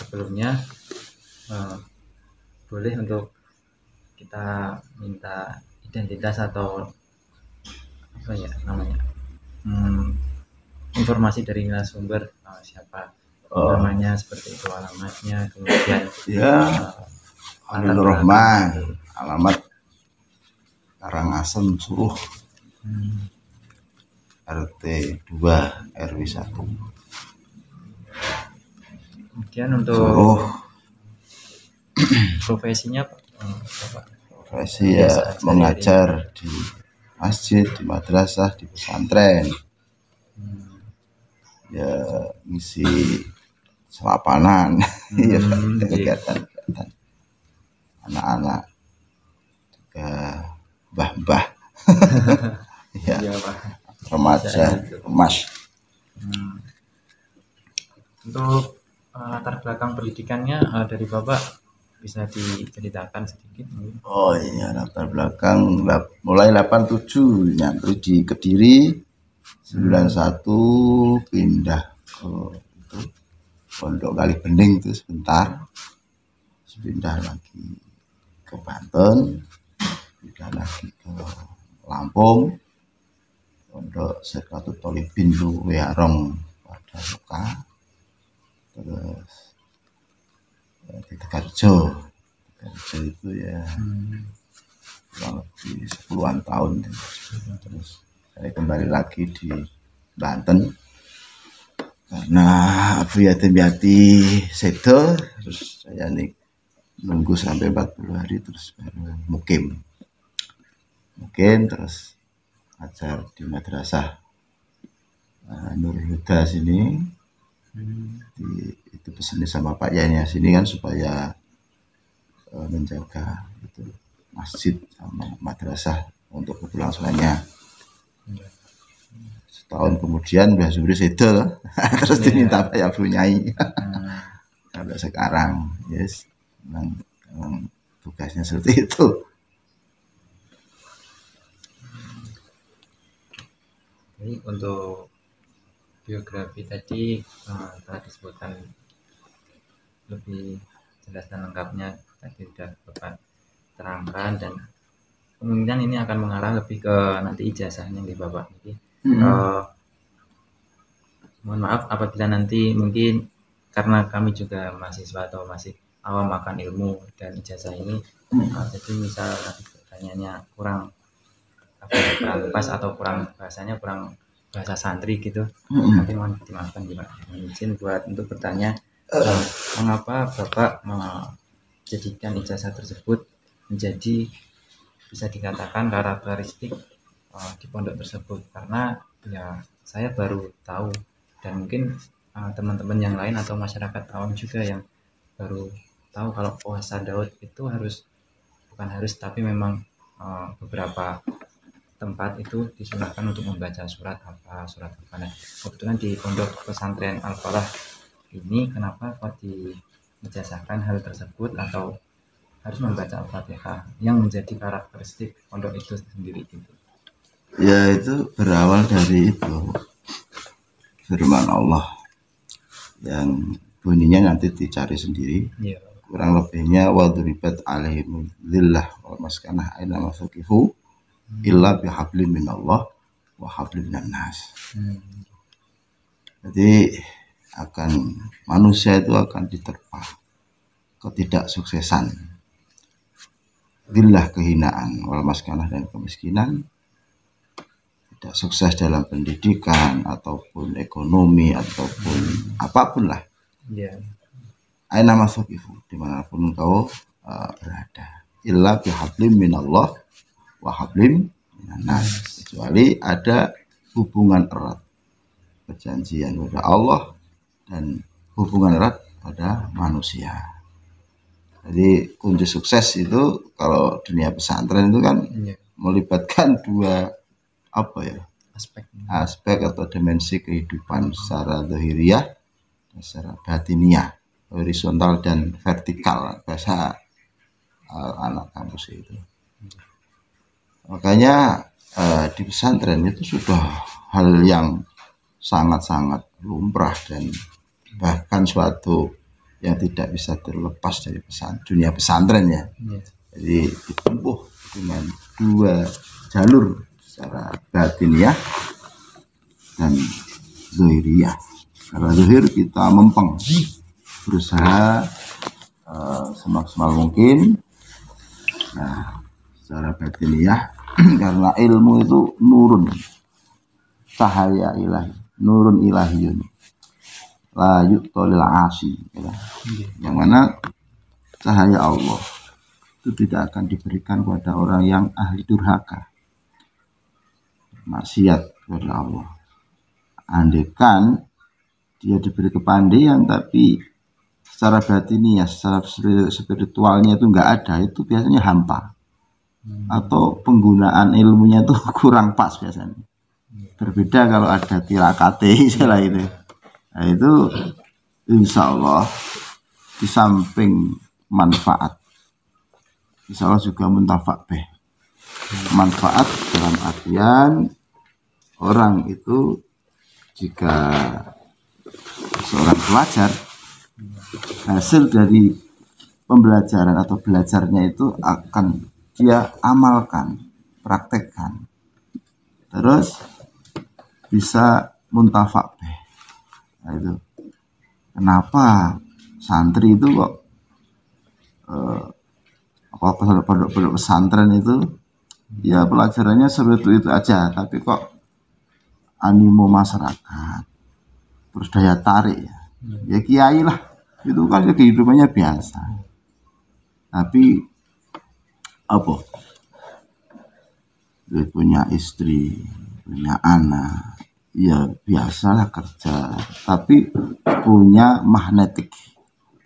sebelumnya boleh untuk kita minta identitas atau apa ya namanya informasi dari narasumber, siapa namanya, seperti itu, alamatnya, kemudian ya Aminur Rahman, alamat Karangasem Suruh, RT 2 RW 1. Kemudian untuk Suruh profesinya profesi ya mengajar di masjid, di madrasah, di pesantren. Ya ngisi selapanan, ya kegiatan anak-anak juga mbah-mbah ya, remaja emas. Untuk latar belakang pendidikannya dari Bapak bisa diceritakan sedikit mungkin? Oh iya, latar belakang mulai 87 nyantri di Kediri, 91 pindah ke itu Pondok Kali Bening itu sebentar, pindah lagi ke Banten, pindah lagi ke Lampung, Pondok Sekatut Tolibin lu Wearong pada Luka, terus di Tegarjo itu ya kurang lebih 10-an tahun. Terus saya kembali lagi di Banten karena Abu Yatim Yati sedo, terus saya nih nunggu sampai 40 hari terus baru mukim terus ajar di madrasah Nur Huda sini. Itu pesannya sama Pak Yanya sini kan supaya menjaga itu masjid sama madrasah untuk keberlangsungannya. Setahun kemudian Mbah Zubri sedo terus diminta Pak Abu Nyai sampai sekarang. Yes, memang tugasnya seperti itu. Jadi untuk biografi tadi telah disebutkan lebih jelas dan lengkapnya, tadi sudah Bapak terangkan, dan kemungkinan ini akan mengarah lebih ke nanti ijazahnya di Bapak. Jadi mohon maaf apabila nanti mungkin karena kami juga mahasiswa atau masih awam akan ilmu dan ijazah ini, jadi misal nanti pertanyaannya kurang pas atau kurang bahasanya kurang bahasa santri gitu, nanti mohon dimaafkan juga. Izin buat untuk bertanya, mengapa Bapak menjadikan ijazah tersebut menjadi bisa dikatakan karakteristik di pondok tersebut? Karena ya saya baru tahu, dan mungkin teman-teman yang lain atau masyarakat awam juga yang baru tahu kalau puasa Daud itu bukan harus tapi memang beberapa tempat itu disunahkan untuk membaca surat apa. Nah, kebetulan di pondok pesantren Al-Falah ini kenapa kok dijazahkan hal tersebut atau harus membaca Al-Fatihah yang menjadi karakteristik pondok itu sendiri gitu? Ya itu berawal dari itu firman Allah yang bunyinya nanti dicari sendiri. Kurang lebihnya wadribat alaihim lillah wa maskanah aina masakifu illa bihablim minallah wa hablim minan nas. Jadi manusia itu akan diterpa ketidaksuksesan, zillah kehinaan, wal maskanah dan kemiskinan, tidak sukses dalam pendidikan ataupun ekonomi ataupun apapun lah. Aina masakifu, dimanapun engkau berada, illa bihablim minallah wa hablim minan nas, kecuali ada hubungan erat, perjanjian pada Allah dan hubungan erat pada manusia. Jadi kunci sukses itu kalau dunia pesantren itu kan melibatkan dua aspek atau dimensi kehidupan, secara zahiriyah dan secara batiniyah, horizontal dan vertikal bahasa anak kampus itu. Makanya di pesantren itu sudah hal yang sangat-sangat lumrah dan bahkan suatu yang tidak bisa terlepas dari dunia pesantren ya. Jadi ditempuh dengan dua jalur, secara batiniah dan zahiriyah. Secara zahir kita mempeng, berusaha semaksimal mungkin. Nah, secara batiniah karena ilmu itu nurun, cahaya ilahi, nurun ilahiyun, la yu'tolil asi, ya. Yang mana cahaya Allah itu tidak akan diberikan kepada orang yang ahli durhaka, maksiat kepada Allah. Andaikan dia diberi kepandaian tapi secara batiniah, secara spiritualnya itu enggak ada, itu biasanya hampa. Atau penggunaan ilmunya itu kurang pas biasanya. Berbeda kalau ada tirakate istilah itu. Nah, itu insya Allah di samping manfaat, insya Allah juga muntafa'beh. Manfaat dalam artian orang itu jika seorang pelajar hasil dari pembelajaran atau belajarnya itu akan dia amalkan, praktekkan, terus bisa muntafa'beh. Nah, itu kenapa santri itu kok pondok pesantren itu ya pelajarannya seperti itu aja, tapi kok animo masyarakat, terus daya tarik ya kiai lah, itu kan kehidupannya biasa, tapi apa dia punya istri, punya anak, ya biasalah kerja, tapi punya magnetik,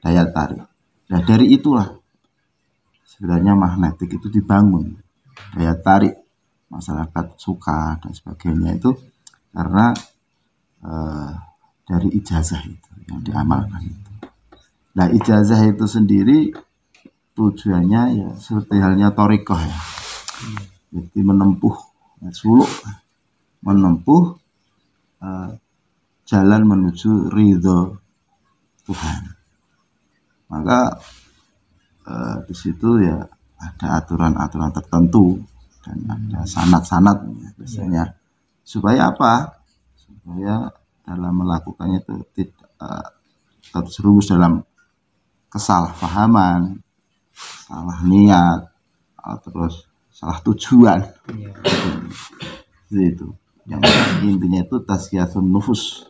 daya tarik. Nah dari itulah sebenarnya magnetik itu dibangun, daya tarik masyarakat suka dan sebagainya itu karena dari ijazah itu yang diamalkan itu. Nah ijazah itu sendiri tujuannya ya seperti halnya thariqah ya, jadi menempuh suluk, menempuh jalan menuju ridho Tuhan. Maka di situ ya ada aturan-aturan tertentu dan ada sanad-sanad biasanya. Supaya apa? Supaya dalam melakukannya itu tidak terjerumus dalam kesalahpahaman, salah niat, terus salah tujuan. Itu yang intinya itu tazkiyatun nufus,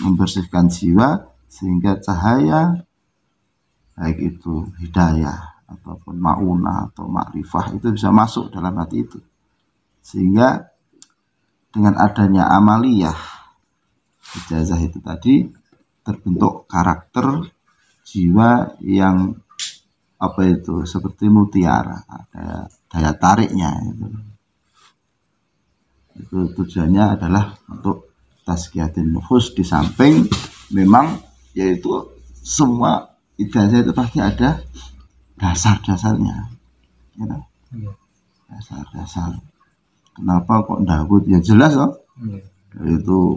membersihkan jiwa sehingga cahaya baik itu hidayah ataupun ma'unah atau ma'rifah itu bisa masuk dalam hati itu, sehingga dengan adanya amaliyah ijazah itu tadi terbentuk karakter jiwa yang apa itu seperti mutiara, ada daya tariknya itu tujuannya adalah untuk tazkiyatun nufus. Di samping memang yaitu semua ijazah itu pasti ada dasar-dasarnya, ya, dasar-dasar. Kenapa kok Daud ya jelas loh, itu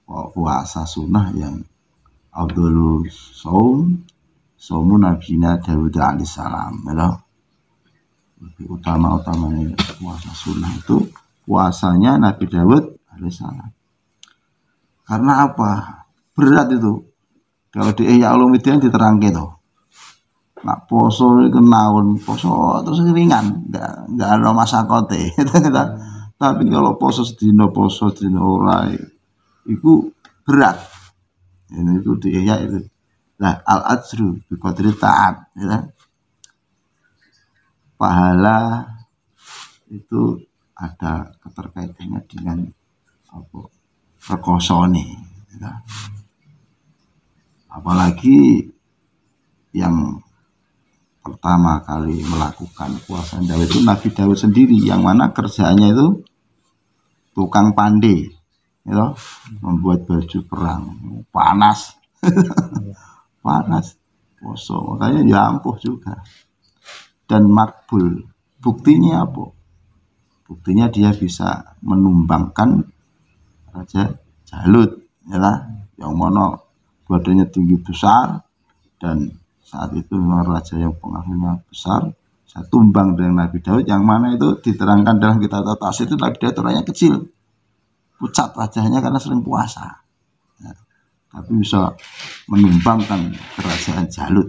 puasa sunnah yang Abdul Saumu Nabina Dawud alaihissalam, ya, lebih utama-utamanya puasa sunnah itu puasanya Nabi Dawud alaihissalam. Karena apa? Berat itu. Kalau di Ihya Ulumuddin diterangke tuh. Nak poso itu naon, poso terus ringan, enggak ada masakote. Tapi kalau poso sedina ora itu berat. Ini itu di Ihya itu. Nah, al-ajru bi qadri ta'ab, ya. Pahala itu ada keterkaitannya dengan apa? Rekosone, ya. Apalagi yang pertama kali melakukan puasa Daud itu Nabi Daud sendiri, yang mana kerjaannya itu tukang pandai, ya, membuat baju perang, panas, panas, poso, makanya ya ampuh juga dan makbul. Buktinya apa? Buktinya dia bisa menumbangkan Raja Jalut, ya, yang mana badannya tinggi besar, dan saat itu memang raja yang pengaruhnya besar. Saya tumbang dengan Nabi Daud, yang mana itu diterangkan dalam kitab tafsir itu Nabi Daud orangnya kecil, pucat wajahnya karena sering puasa, ya, tapi bisa menumbangkan kerajaan Jalut.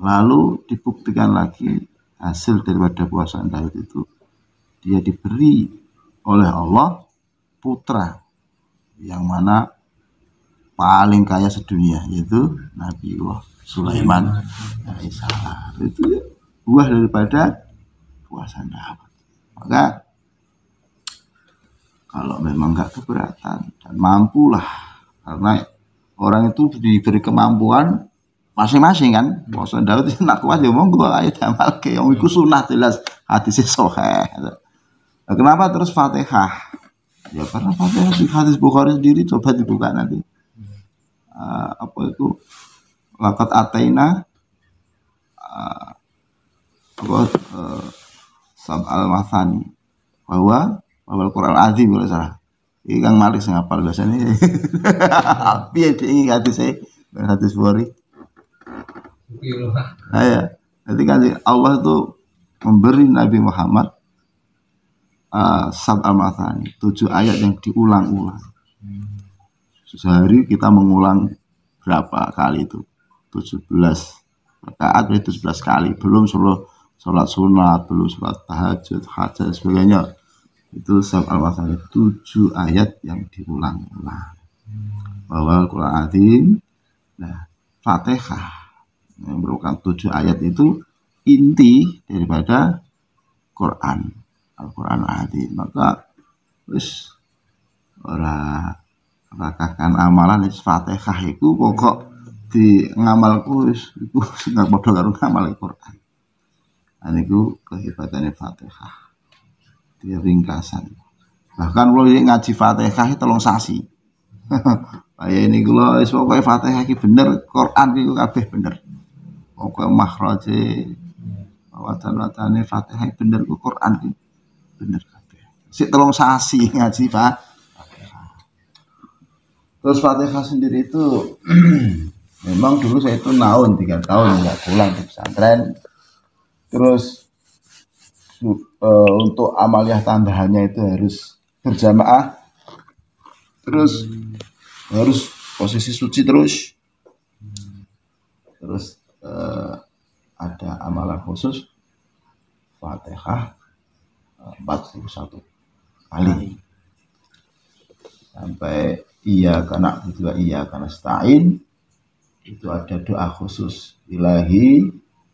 Lalu dibuktikan lagi hasil daripada puasa Daud itu, dia diberi oleh Allah putra yang mana paling kaya sedunia, yaitu Nabiullah Sulaiman alaihissalam. Itu buah daripada puasa Daud. Maka kalau memang nggak keberatan dan mampulah, karena orang itu diberi kemampuan masing-masing kan. Puasa Daud itu nak kuat ya monggo ayo amal ke yang iku sunah jelas hadis sahih. Nah, kenapa terus Fatihah? Ya karena Fatihah di hadis Bukhari sendiri, coba dibuka nanti. Apa itu? Laqad ataina sab'al mathani bahwa Quran azim kalau salah. Iki Kang Malik sing hafal biasane. Piye iki hadis Bukhari. Ya. Jadi kan Allah itu memberi Nabi Muhammad sab'al mathani, 7 ayat yang diulang-ulang. Sehari kita mengulang berapa kali itu? 17 rakaat, 17 kali. Belum sholat sunat, belum sholat tahajud, hajat, sebagainya. Itu sab'al mathani, 7 ayat yang diulang-ulang. Bahwa Al-Quran Azim, nah Fatihah yang merupakan 7 ayat itu inti daripada Quran, Al-Quran Azim. Maka wis ora rakakan amalan Fatihah iku pokok di ngamalku wis iku sing padha karo ngamal Quran. Niku kehebatannya Fatihah. Dia ringkasan. Bahkan kalau ngaji Fatihah 3 sasi. Kayak ini kalau wis pokoke Fatihah iki bener, Quran iku kabeh bener. Pokoke makhraje watan-watane Fatihah bener, ku Quran iki bener kabeh. Sik 3 sasi ngaji Fatihah. Terus Fatihah sendiri itu memang dulu saya itu 3 tahun nggak pulang di pesantren. Terus untuk amaliyah tambahannya itu harus berjamaah, terus harus posisi suci terus ada amalan khusus Fatihah 41 kali sampai iya karena nasta'in. Itu ada doa khusus, ilahi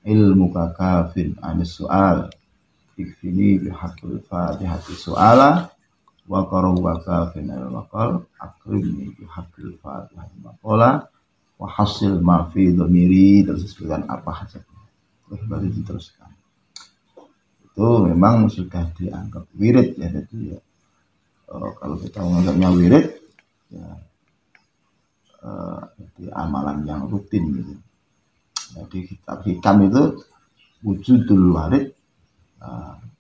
ilmu kakafin anis soal ikfini bihaqil fatihati soala wa qaru wa kafin al-waqal akrimni bihaqil fatihati maqala wa hasil mafi domiri. Terus disebutkan apa saja, terus baru diteruskan. Itu memang sudah dianggap wirid ya. Jadi ya, kalau kita menganggapnya wirid ya, itu amalan yang rutin gitu. Jadi kitab hikam itu wujudul warid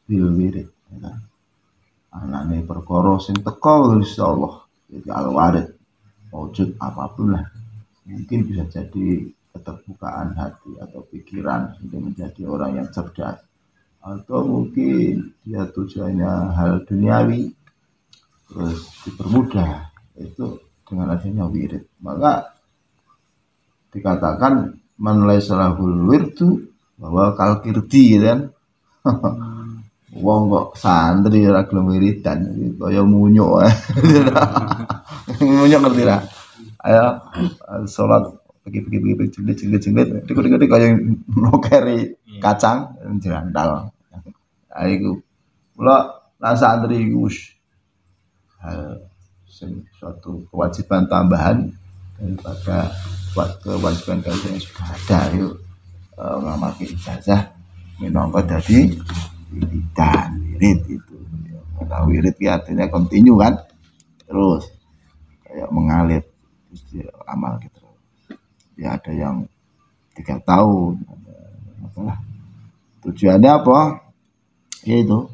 bil wirid ya. Anane perkara sing teko insyaallah. Jadi al warid wujud apapun lah, mungkin bisa jadi keterbukaan hati atau pikiran untuk menjadi orang yang cerdas, atau mungkin dia tujuannya hal duniawi terus dipermudah itu dengan adanya wirid. Maka dikatakan man laisa lahul wirdu bahwa kalkirdi kan. Wong kok santri ora gelem wiridan kaya munyuk. Munyuk ngerti ra? Ayo salat pergi jenglit dikit kaya nokeri kacang jerandal. Iku kula lan santri iku suatu kewajiban tambahan daripada kewajiban yang sudah ada. Yuk ngamalkan ijazah minangka dadi wiridan. Wirid itu kalau wirid ya artinya kontinu kan, terus kayak mengalir terus amal gitu ya. Ada yang 3 tahun apalah. Tujuannya apa? Yaitu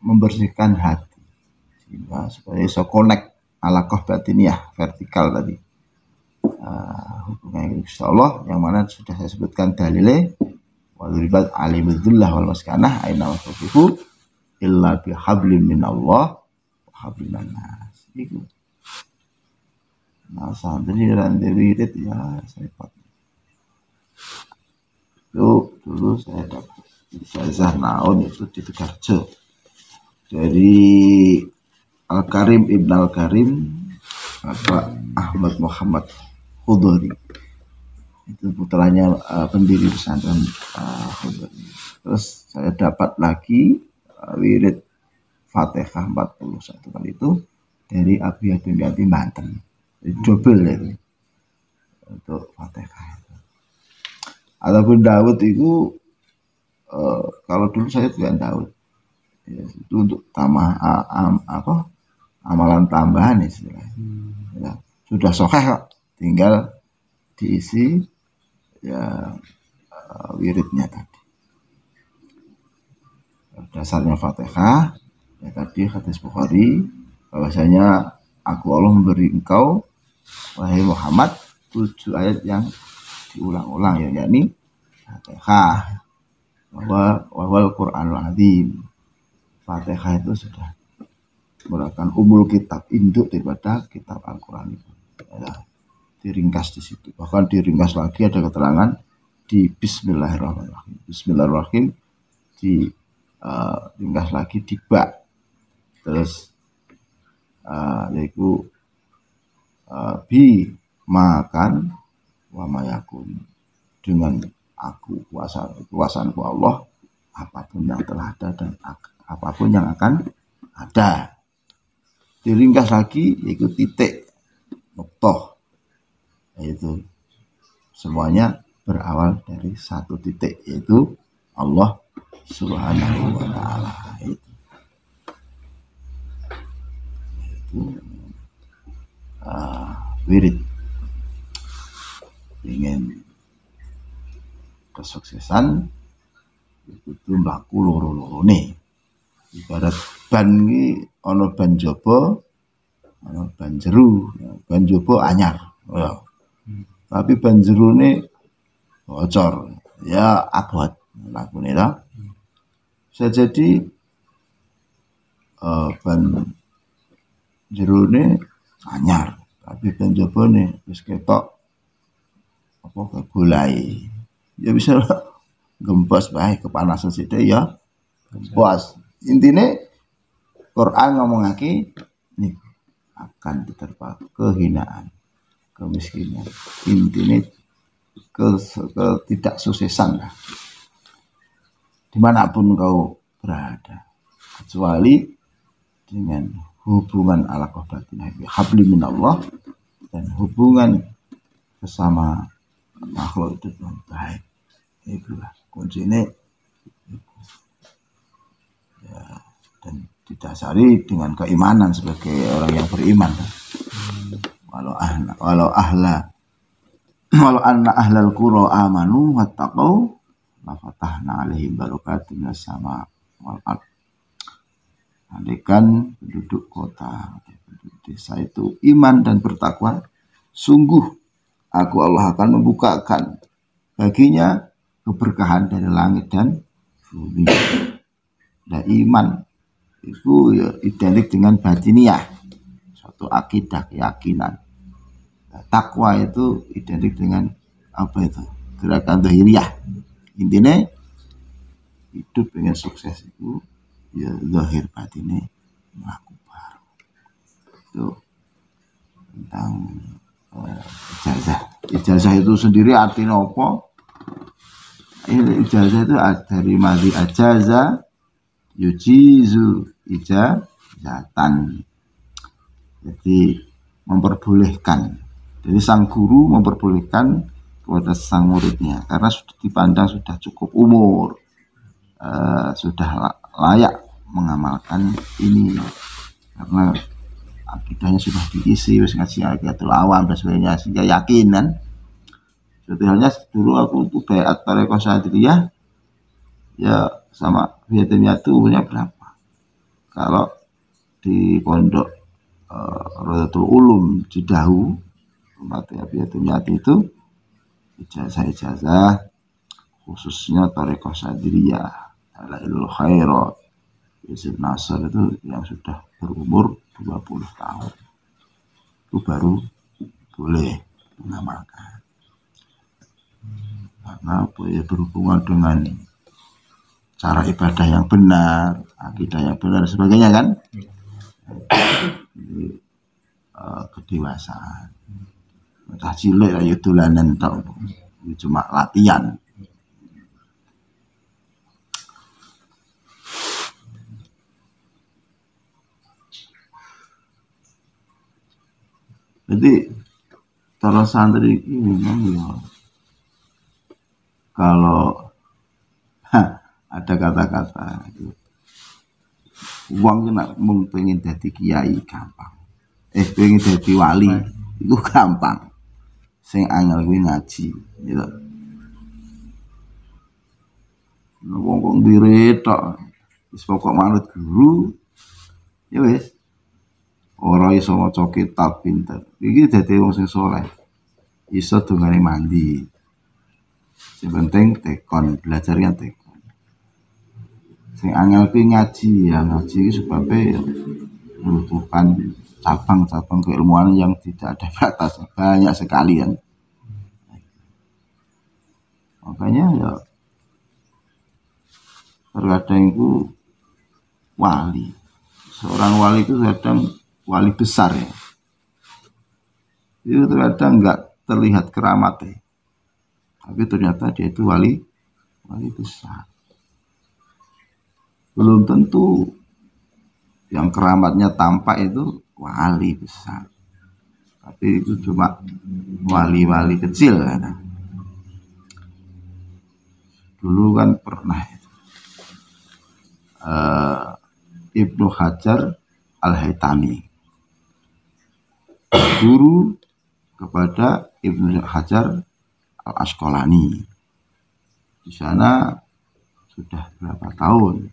membersihkan hati supaya bisa connect alaqah batiniah vertikal tadi. hubungan Gusti Allah yang mana sudah saya sebutkan dalile wa duribat alimudullah wal maskanah aina wasafihu illa bi hablim minallah wa hablim minan nas. Iku. Nah, santri rantai wirid ya saya pak. Dulu saya dapat ijazah naon itu di Tegarjo dari Al-Karim Ibn Al-Karim Pak Ahmad Muhammad Khudori, itu putranya pendiri pesantren Khudori. Terus saya dapat lagi wirid Fatihah 41 kali itu dari Abiyatun Yatim Banten, double itu untuk Fatihah. Adapun Daud itu kalau dulu saya juga Daud ya, itu untuk amalan tambahan istilahnya. Ya, sudah sahih kok, tinggal diisi ya wiridnya tadi. Dasarnya Fatihah ya tadi hadis Bukhari bahwasanya aku Allah memberi engkau wahai Muhammad 7 ayat yang diulang-ulang ya, yakni Fatihah, wal Qur'anul Azim. Fatihah itu sudah merupakan umul kitab, induk daripada kitab Al-Qur'an itu. Ya, diringkas di situ. Bahkan diringkas lagi ada keterangan di Bismillahirrahmanirrahim. Bismillahirrahmanirrahim di ringkas lagi di ba. Terus yaitu bi makan wa mayakun, dengan aku kuasaanku Allah apapun yang telah ada dan apapun yang akan ada. Diringkas lagi yaitu titik nuqtah, yaitu semuanya berawal dari satu titik yaitu Allah Subhanahu wa ta'ala. Itu wirid. Ingin kesuksesan itu mlaku loro-lorone. Ibarat ban iki ana ban jaba, ana ban jero. Ban jaba anyar. Ya. Tapi ban jerone bocor. Ya abot lakune ta. Bisa jadi ban jerone anyar, tapi ban jabane wis ketok apa kegolai. Ya bisa gempos bae, kepanasan sithik ya gempos. Intine Quran ngomongake nih akan diterpa kehinaan, kemiskinan. Intine ketidaksuksesan lah. Dimanapun kau berada, kecuali dengan hubungan alaqah batinah habli minallah dan hubungan bersama makhluk itu yang baik. Itulah kuncinya ya, dan didasari dengan keimanan sebagai orang yang beriman. Walau anna ahlal qura amanu wattaqau la fatahna alaihim barakatin minas sama wal ard. Andaikan penduduk kota, penduduk desa itu iman dan bertakwa, sungguh aku Allah akan membukakan baginya keberkahan dari langit dan bumi. Nah, iman itu ya identik dengan batiniah, suatu akidah, keyakinan. Nah, takwa itu identik dengan apa itu? Gerakan zahiriyah. Intinya hidup dengan sukses itu ya zahir batinnya melaku baru. Itu tentang ijazah. Ijazah itu sendiri artinya apa? Ijazah itu dari madhi ajaza yujizu ijazatan. Jadi memperbolehkan. Jadi sang guru memperbolehkan kepada sang muridnya karena sudah dipandang sudah cukup umur, sudah layak mengamalkan ini karena akidahnya sudah diisi, wis ngaji akidatul awam dan sebagainya, sehingga yakin kan. Sebetulnya dulu aku tuh baiat Thariqah Syadriyah ya sama biadanya itu umurnya berapa? Kalau di pondok Rodatul Ulum Cidahu umat Yabiyatul itu ijazah khususnya Thariqah Sadriyah, Dalailul Khairat, Yazid Nasr itu yang sudah berumur 20 tahun itu baru boleh mengamalkan, karena berhubungan dengan cara ibadah yang benar, akidah yang benar, sebagainya kan. Jadi, kedewasaan. Entah cilik lah ya dolanan tok. Cuma latihan. Jadi para santri ini memang ya, kalau ada kata-kata uang nak mung pengen jadi kiai gampang, pengen jadi wali itu gampang, sing angel kuwi ngaji gitu. Wong kok ndire tok wis pokok manut guru ya wis, ora iso maca kitab pinter iki dadi wong sing saleh, iso dongane mandi, sing penting tekon, belajar kan tekon. Sing angel kuwi ngaji, ya ngaji sebabnya membutuhkan cabang-cabang keilmuan yang tidak ada batasnya, banyak sekali kan. Makanya ya terkadang itu wali, seorang wali itu kadang wali besar ya, itu terkadang nggak terlihat keramatnya, tapi ternyata dia itu wali besar. Belum tentu yang keramatnya tampak itu wali besar, tapi itu cuma wali-wali kecil kan. Dulu kan pernah Ibnu Hajar Al-Haytami guru kepada Ibnu Hajar Al-Asqalani. Di sana sudah berapa tahun.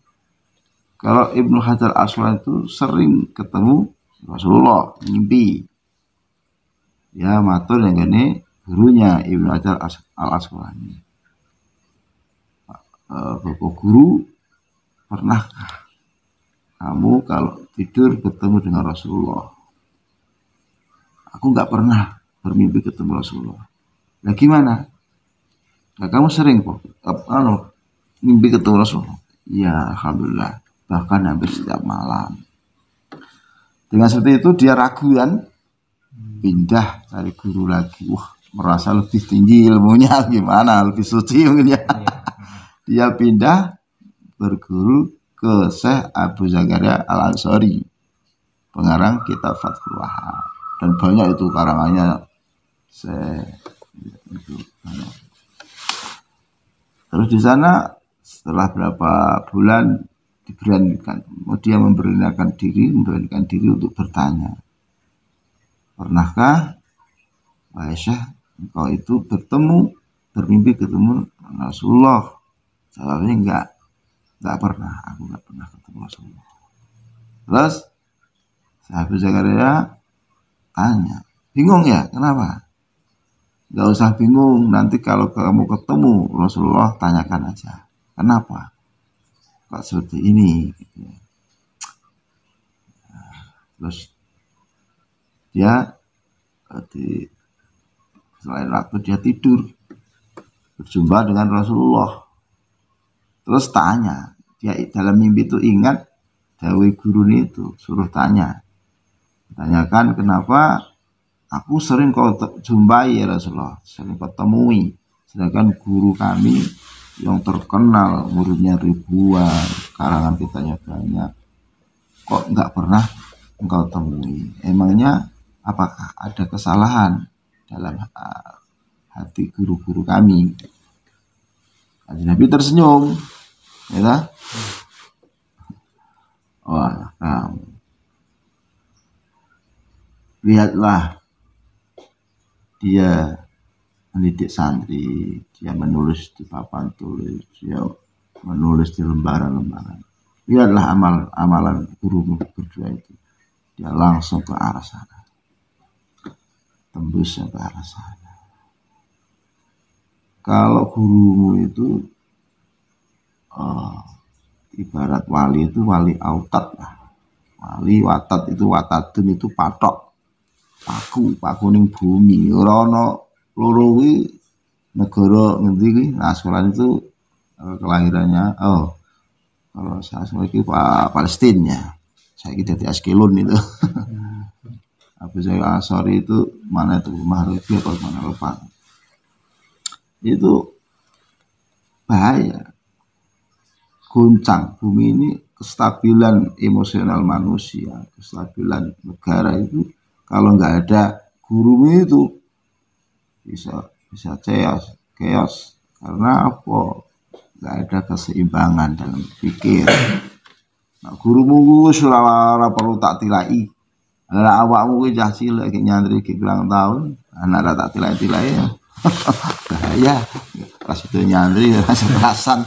Kalau Ibnu Hajar Al-Asqalani itu sering ketemu Rasulullah, mimpi. Ya matur yang ini gurunya Ibnu Hajar Al-Asqalani. Bapak guru, pernahkah kamu kalau tidur ketemu dengan Rasulullah? Aku nggak pernah bermimpi ketemu Rasulullah. Nah gimana? Nah, kamu sering kok mimpi ketemu Rasulullah? Ya alhamdulillah, bahkan hampir setiap malam. Dengan seperti itu dia ragu kan, pindah cari guru lagi. Merasa lebih tinggi ilmunya, gimana, lebih suci mungkin ya. Dia pindah berguru ke Syekh Abu Zakaria Al-Ansori, pengarang kitab Fathul Wahhab, dan banyak itu karangannya itu. Terus di sana setelah berapa bulan diberanikan, dia memberanikan diri untuk bertanya, pernahkah wahai Syekh engkau itu bermimpi ketemu Rasulullah? Jawabnya enggak pernah, aku enggak pernah ketemu Rasulullah. Terus Sahabat Zakaria tanya, bingung ya, kenapa? Enggak usah bingung, nanti kalau kamu ketemu Rasulullah tanyakan aja, kenapa kok seperti ini? Terus dia selain waktu dia tidur berjumpa dengan Rasulullah. Terus tanya, dia dalam mimpi itu ingat dawuh guru itu, suruh tanyakan kenapa aku sering kau jumpai ya Rasulullah, sering kau temui, sedangkan guru kami yang terkenal muridnya ribuan, karangan kitanya banyak, kok nggak pernah engkau temui? Emangnya apakah ada kesalahan dalam hati guru-guru kami? Nabi tersenyum, ya. Wah, kamu lihatlah, dia mendidik santri, dia menulis di papan tulis, dia menulis di lembaran-lembaran. Lihatlah amalan guru berdua itu, dia langsung ke arah sana. tembus sampai arah sana. Kalau gurumu itu ibarat wali itu wali autat lah. Wali watat itu watatun itu patok. Paku ning bumi. Ora ana loro kuwi negara ngendi kuwi. Nah, sekolah itu kelahirannya kalau saya lagi Palestina ya. Saya jadi Askelon itu. Abu Zaid Asori itu mana itu Mahrufi atau mana lupa. Itu bahaya. Goncang bumi ini, kestabilan emosional manusia, kestabilan negara itu kalau nggak ada guru itu bisa chaos karena apa? Nggak ada keseimbangan dalam pikir. Nah, gurumu ora perlu tak tilai. Lah awakmu ki cah cilik iki nyantri iki pirang tahun, anak ra tak tilai-tilai ya. Bahaya. Pas itu nyantri rasa perasan.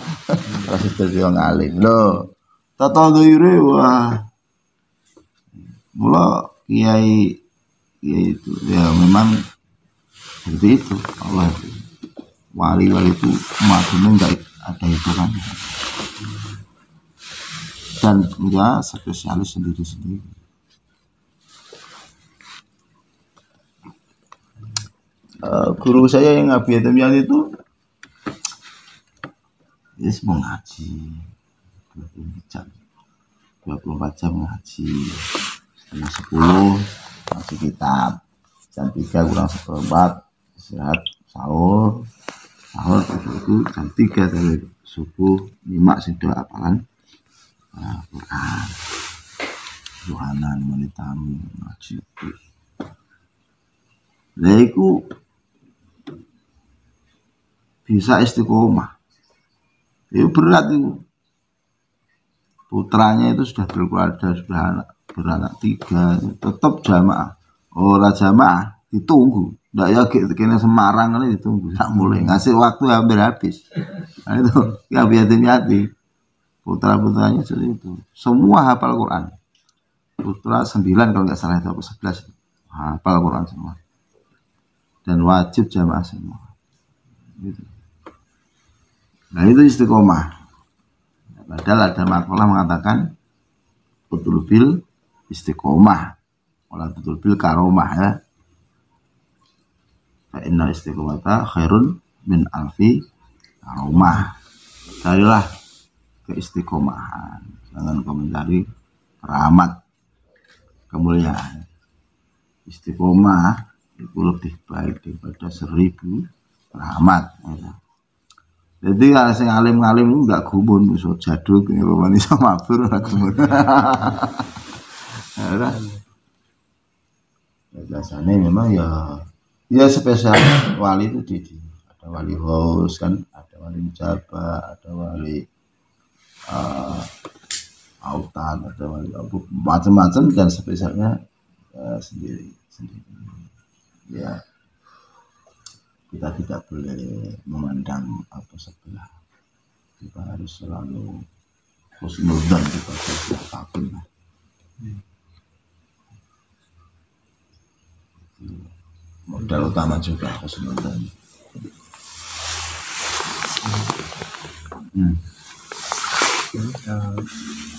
Pas itu dia ngalim. Loh, tata dhewe wah. Mula kiai itu ya memang seperti itu. Allah wali-wali itu maksudnya enggak ada hitungannya. Dan punya spesialis sendiri-sendiri. Guru saya yang Abiyatum Yati itu dia semua ngaji 24 jam ngaji, setengah 10 ngaji kitab, jam 3 kurang seperempat istirahat sahur itu jam 3 dari subuh 5 sudah apalan Quran Yohanan menitamu ngaji lah itu bisa istiqomah itu berat itu. Putranya itu sudah berkeluarga, sudah beranak 3, tetap jamaah. Orang jamaah ditunggu, ndak ya kene Semarang ini ditunggu, tak mulai ngasih waktu hampir habis. Nah itu ya hati-hati. Putra-putranya seperti itu. Semua hafal Quran. Putra 9 kalau nggak salah itu 11 hafal Quran semua. Dan wajib jamaah semua. Gitu. Nah itu istiqomah. Padahal ada makalah mengatakan betul bil istiqomah, wala betul bil karomah ya. Fa inna istiqomata khairun min alfi karomah. Carilah keistiqomahan, jangan kau mencari keramat, kemuliaan. Istiqomah itu lebih baik daripada 1000 keramat. Ya. Jadi kalau sing alim-alim itu enggak gumun, iso jaduk ngomongin sama mabur ora gumun. Ya, biasanya memang ya spesial wali itu ada wali haus kan, ada wali mujabat, ada wali autan, ada wali macam-macam dan spesialnya sendiri. Ya. Kita tidak boleh memandang apa sebelah. Kita harus selalu husnudzan kepada siapapun. Modal utama juga husnudzan.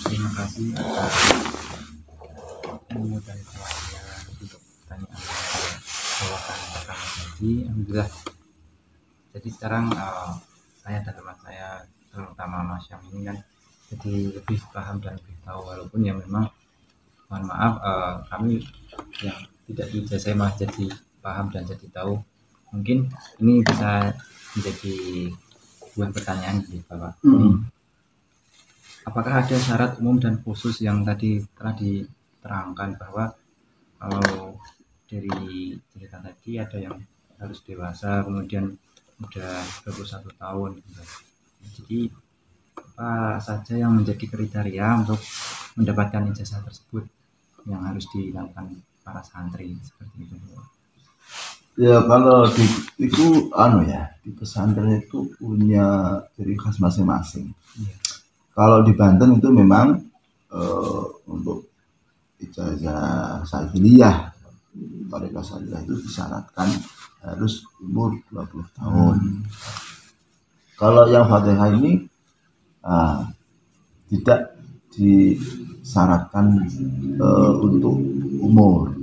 Terima kasih atas memudahkan saya untuk pertanyaan bawakan pertama tadi. Alhamdulillah. Jadi sekarang saya dan teman saya, terutama Mas Syam ini kan jadi lebih paham dan lebih tahu, walaupun ya memang mohon maaf kami yang tidak ijazah masih jadi paham dan jadi tahu. Mungkin ini bisa menjadi buat pertanyaan gitu Bapak. Apakah ada syarat umum dan khusus yang tadi telah diterangkan bahwa kalau dari cerita tadi ada yang harus dewasa, kemudian udah 21 tahun gitu. Jadi apa saja yang menjadi kriteria untuk mendapatkan ijazah tersebut yang harus dilakukan para santri seperti itu? Ya kalau itu di pesantren itu punya ciri khas masing-masing. Ya. Kalau di Banten itu memang untuk ijazah syar'iyah Tarekat Syariah itu disyaratkan harus umur 20 tahun. Kalau yang Fatihah ini tidak disyaratkan untuk umur,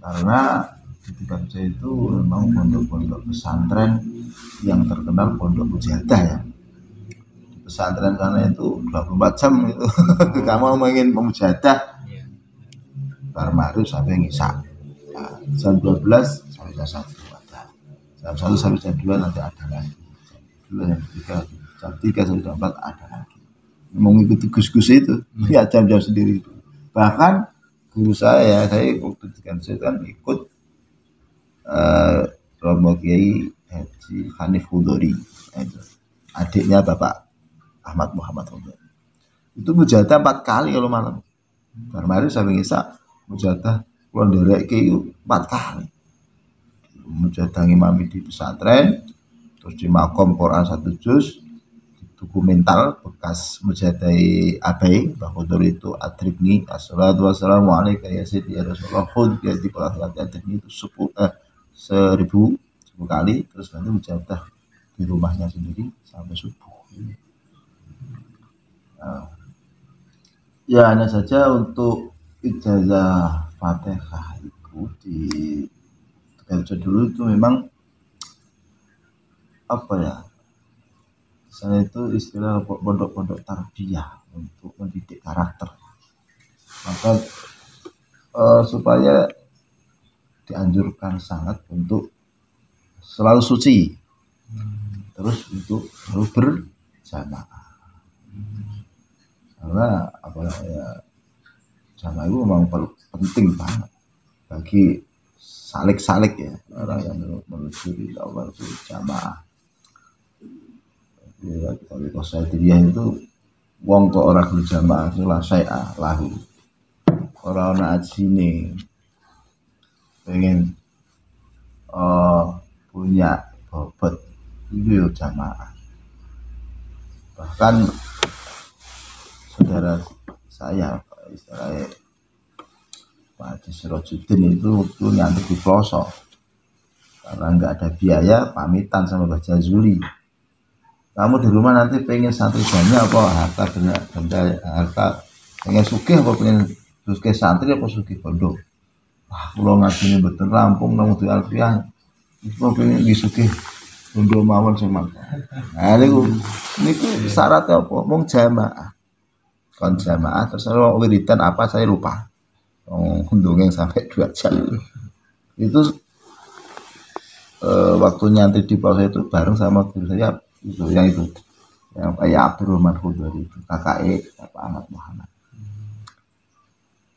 karena ketika saya itu memang pondok-pondok pesantren yang terkenal pondok mujahadah ya. Di pesantren sana itu 24 jam itu kamu ingin memujahadah bar maghrib sampai ngisya. Nah, jam 12 sampai jam 1 ada. Jam 1 sampai jam 2 nanti ada lagi. Jam 3 sampai jam 4 ada lagi. Mengikuti gus-gus itu, ya jam-jam sendiri. Bahkan guru saya waktu itu kan ikut Romo Kiai Haji Hanif Hudori, adiknya Bapak Ahmad Muhammad Hudori. Itu mujahadah 4 kali kalau malam. Kemarin sampai ngisya mujahadah kulon derek Kiai 4 kali. Mujahadah ngimami di pesantren, terus di makom Quran 1 juz, dokumental bekas mujahadah abai Mbah Hudori itu adribni assalatu wassalamu alaika ya sayyidi ya Rasulullah khud ya di salat adribni itu 1000 kali, terus nanti mujahadah di rumahnya sendiri sampai subuh. Ya hanya saja untuk ijazah Fatihah itu di Tegaljo dulu itu memang apa ya, saya itu istilah pondok-pondok tarbiyah untuk mendidik karakter. Maka supaya dianjurkan sangat untuk selalu suci, terus untuk selalu berjamaah. Karena apa ya, jamaah itu memang penting banget bagi salik-salik ya, orang yang menuju di Allah itu jamaah. Ya, kalau saya dirinya itu wong kok orang berjamaah itu lah saya lahu orang ajine pengen punya bobot itu jamaah. Bahkan saudara saya istilahnya Pak Haji Sirojudin itu waktu ngantuk di pelosok karena nggak ada biaya, pamitan sama Mbah Jazuli, kamu di rumah nanti pengen santri banyak apa harta pengen sugih apa pengen sugih santri apa sugih pondok. Wah, kalau ngajine mboten rampung nang di alfiah itu pengen sugih pondok mawon sama. Nah niku syaratnya apa? Mung jamaah. Kon jamaah terus wiridan apa saya lupa. Ndongeng sampai 2 jam. Itu waktu nyantri di Polsek itu bareng sama guru saya itu yang kayak Abdurrahman Hudori itu kakak Bapak Ahmad Muhammad.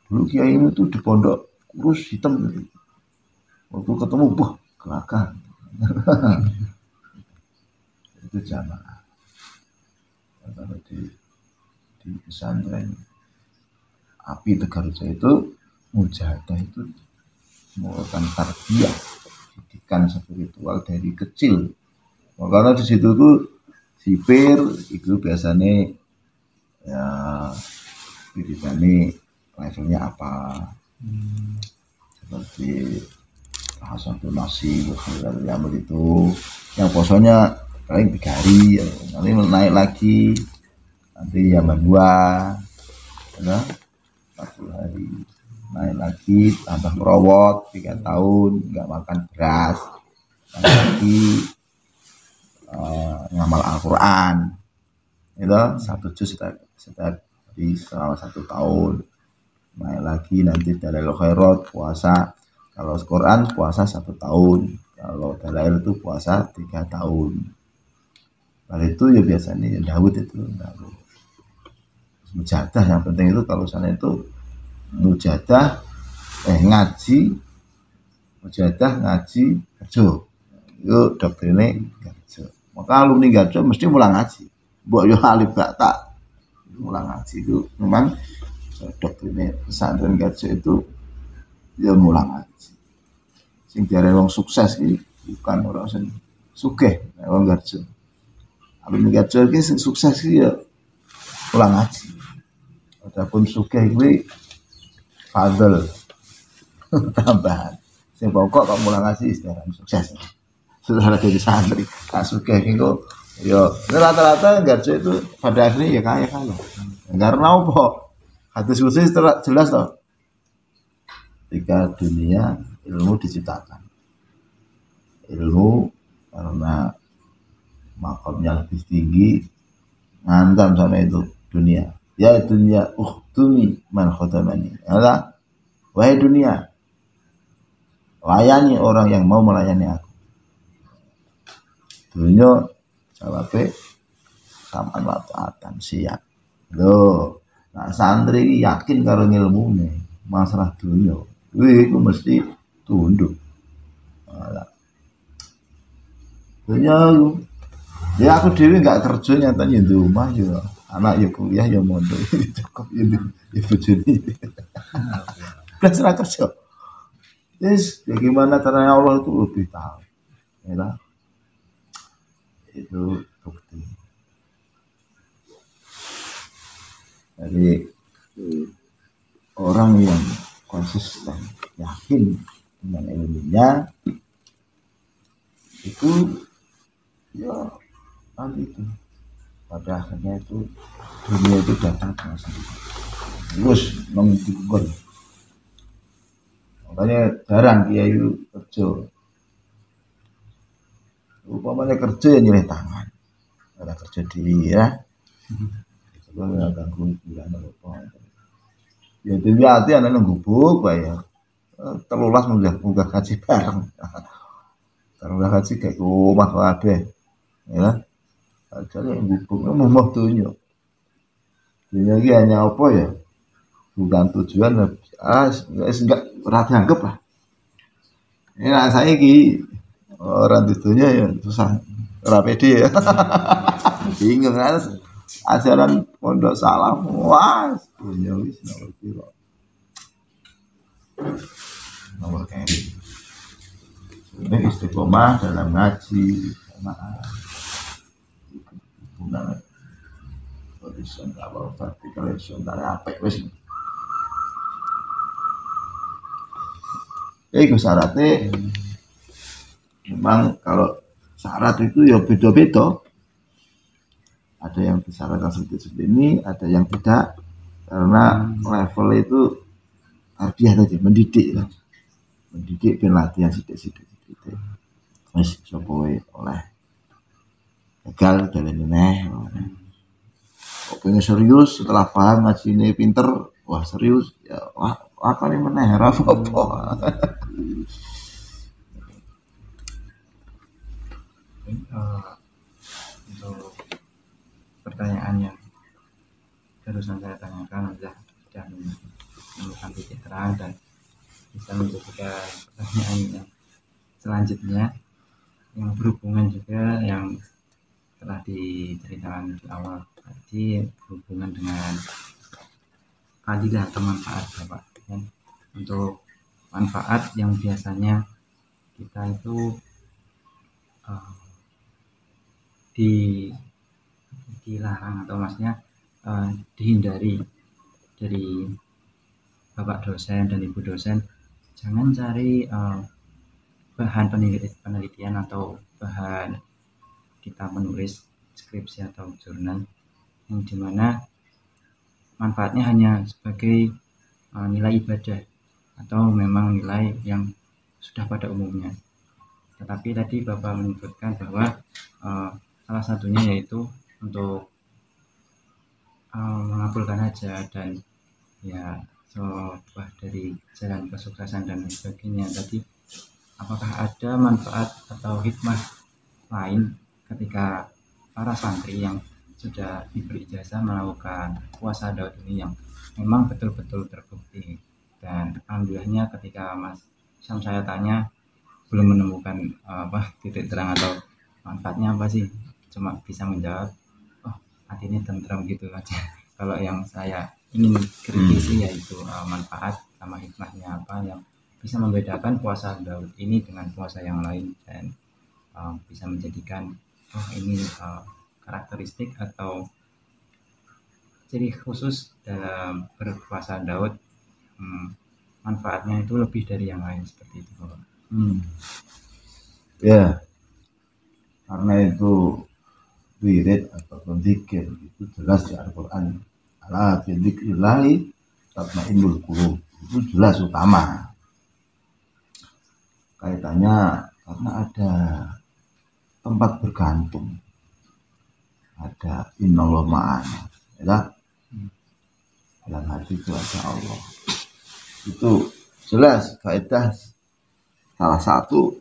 Dulu kiai ini tuh di pondok kurus hitam gitu. Waktu ketemu kelakar. Itu jamaah. Kalau di pesantren Api Tegaljo itu mujahadah itu merupakan tarbiyah, didikan spiritual dari kecil. Karena di situ tuh sipir itu biasanya ya didikannya levelnya apa, seperti Hasanul Nasib yang begitu, yang posonya paling 3 hari, nanti naik lagi, nanti yang kedua, ya 40 hari, naik lagi, tambah merawat 3 tahun, nggak makan beras, lagi ngamal Al-Quran, itu 1 juz setiap di selama 1 tahun, naik lagi nanti Dalail Khairat puasa, kalau Quran puasa 1 tahun, kalau Dalail itu puasa 3 tahun. Lalu itu ya biasanya ya Daud itu mujahadah, yang penting itu kalau sana itu mujahadah ngaji, mujahadah ngaji Garjo, itu doktrinnya Garjo. Maka alumni Garjo mesti mulang ngaji, mbok yo alif bata mulang ngaji, itu memang doktrinnya pesantren Garjo itu ya mulang ngaji. Sing diarani wong sukses iki bukan orang sing sugih, wong Garjo. Alumni Garjo iki sing sukses iki ya mulang ngaji. Adapun sugih kuwi fadl tambahan. Sing pokok kok mulai ngasih istiaran sukses. Setelah jadi santri, tak suka itu, yo rata-rata garjo itu pada akhirnya ya kaya. Karena apa? Hadis khusus jelas toh. Ketika dunia ilmu diciptakan, ilmu karena makamnya lebih tinggi, ngantam sana itu dunia. Ya dunia, tumi man khotamani. Alah, wahai dunia, layani orang yang mau melayani aku. Dunia jawabnya sama wataatan siap. Loh, nah santri yakin karo ilmu nih masalah dunia. Wih, itu mesti tunduk. Alah. Dunia ya aku dewi nggak kerja nyatanya di rumah ya anak ya kuliah ya mondok cukup itu bojone plus ra kerja yes ya gimana caranya Allah itu lebih tahu ya itu bukti dari orang yang konsisten yakin dengan ilmunya itu ya nanti itu pada akhirnya itu dunia itu datang dengan sendiri terus menggugur makanya jarang kiai itu kerja upamanya kerja ya nyilih tangan ada kerja diri ya sebelum nggak ganggu bulan apa ya jadi hati anak nggubuk bayar telulas munggah kaji bareng telulas kaji kayak rumah kabeh ya jadi yang gubuk mau tunjuk dunia ini hanya apa ya bukan tujuan enggak pernah dianggap lah ini nah, saya ki orang dunia ya susah pede ya bingung kan ajaran pondok salam wah dunia wis nomor kayak ini istiqomah dalam ngaji hubungan horizontal vertikal horizontal apa wis itu syaratnya memang kalau syarat itu ya beda-beda ada yang disyaratkan seperti ini ada yang tidak karena level itu harfiah tadi mendidik lah mendidik latihan sidik terus coba oleh gagal jalan ini kok pengen serius setelah paham ngaji ini pinter wah serius ya wah apa nih meneh apa untuk pertanyaan yang barusan saya tanyakan sudah menemukan titik terang dan bisa menjadikan pertanyaan yang selanjutnya yang berhubungan juga yang telah diceritakan di awal tadi berhubungan dengan fadilah atau manfaat Bapak kan? Untuk manfaat yang biasanya kita itu dilarang atau maksudnya dihindari dari Bapak dosen dan Ibu dosen jangan cari bahan penelitian atau bahan kita menulis skripsi atau jurnal yang dimana manfaatnya hanya sebagai nilai ibadah atau memang nilai yang sudah pada umumnya. Tetapi tadi Bapak menyebutkan bahwa salah satunya yaitu untuk mengabulkan hajat dan ya sebuah dari jalan kesuksesan dan sebagainya. Tadi apakah ada manfaat atau hikmah lain ketika para santri yang sudah diberi ijazah melakukan puasa Daud ini yang memang betul-betul terbukti dan alhamdulillahnya ketika Mas Syam saya tanya belum menemukan titik terang atau manfaatnya apa sih cuma bisa menjawab hatinya tentram gitu aja. Kalau yang saya ingin kritisi yaitu manfaat sama hikmahnya apa yang bisa membedakan puasa Daud ini dengan puasa yang lain dan bisa menjadikan ini karakteristik atau ciri khusus dalam berpuasa Daud manfaatnya itu lebih dari yang lain seperti itu Bapak. Ya, karena itu wirid ataupun zikir itu jelas di Al-Quran. Ala fi dzikrillahi tatmainnul qulub, itu jelas utama kaitannya, karena ada tempat bergantung, ada innallaha ma'ana, ya. Dalam hati itu ada Allah, itu jelas kaidah. Salah satu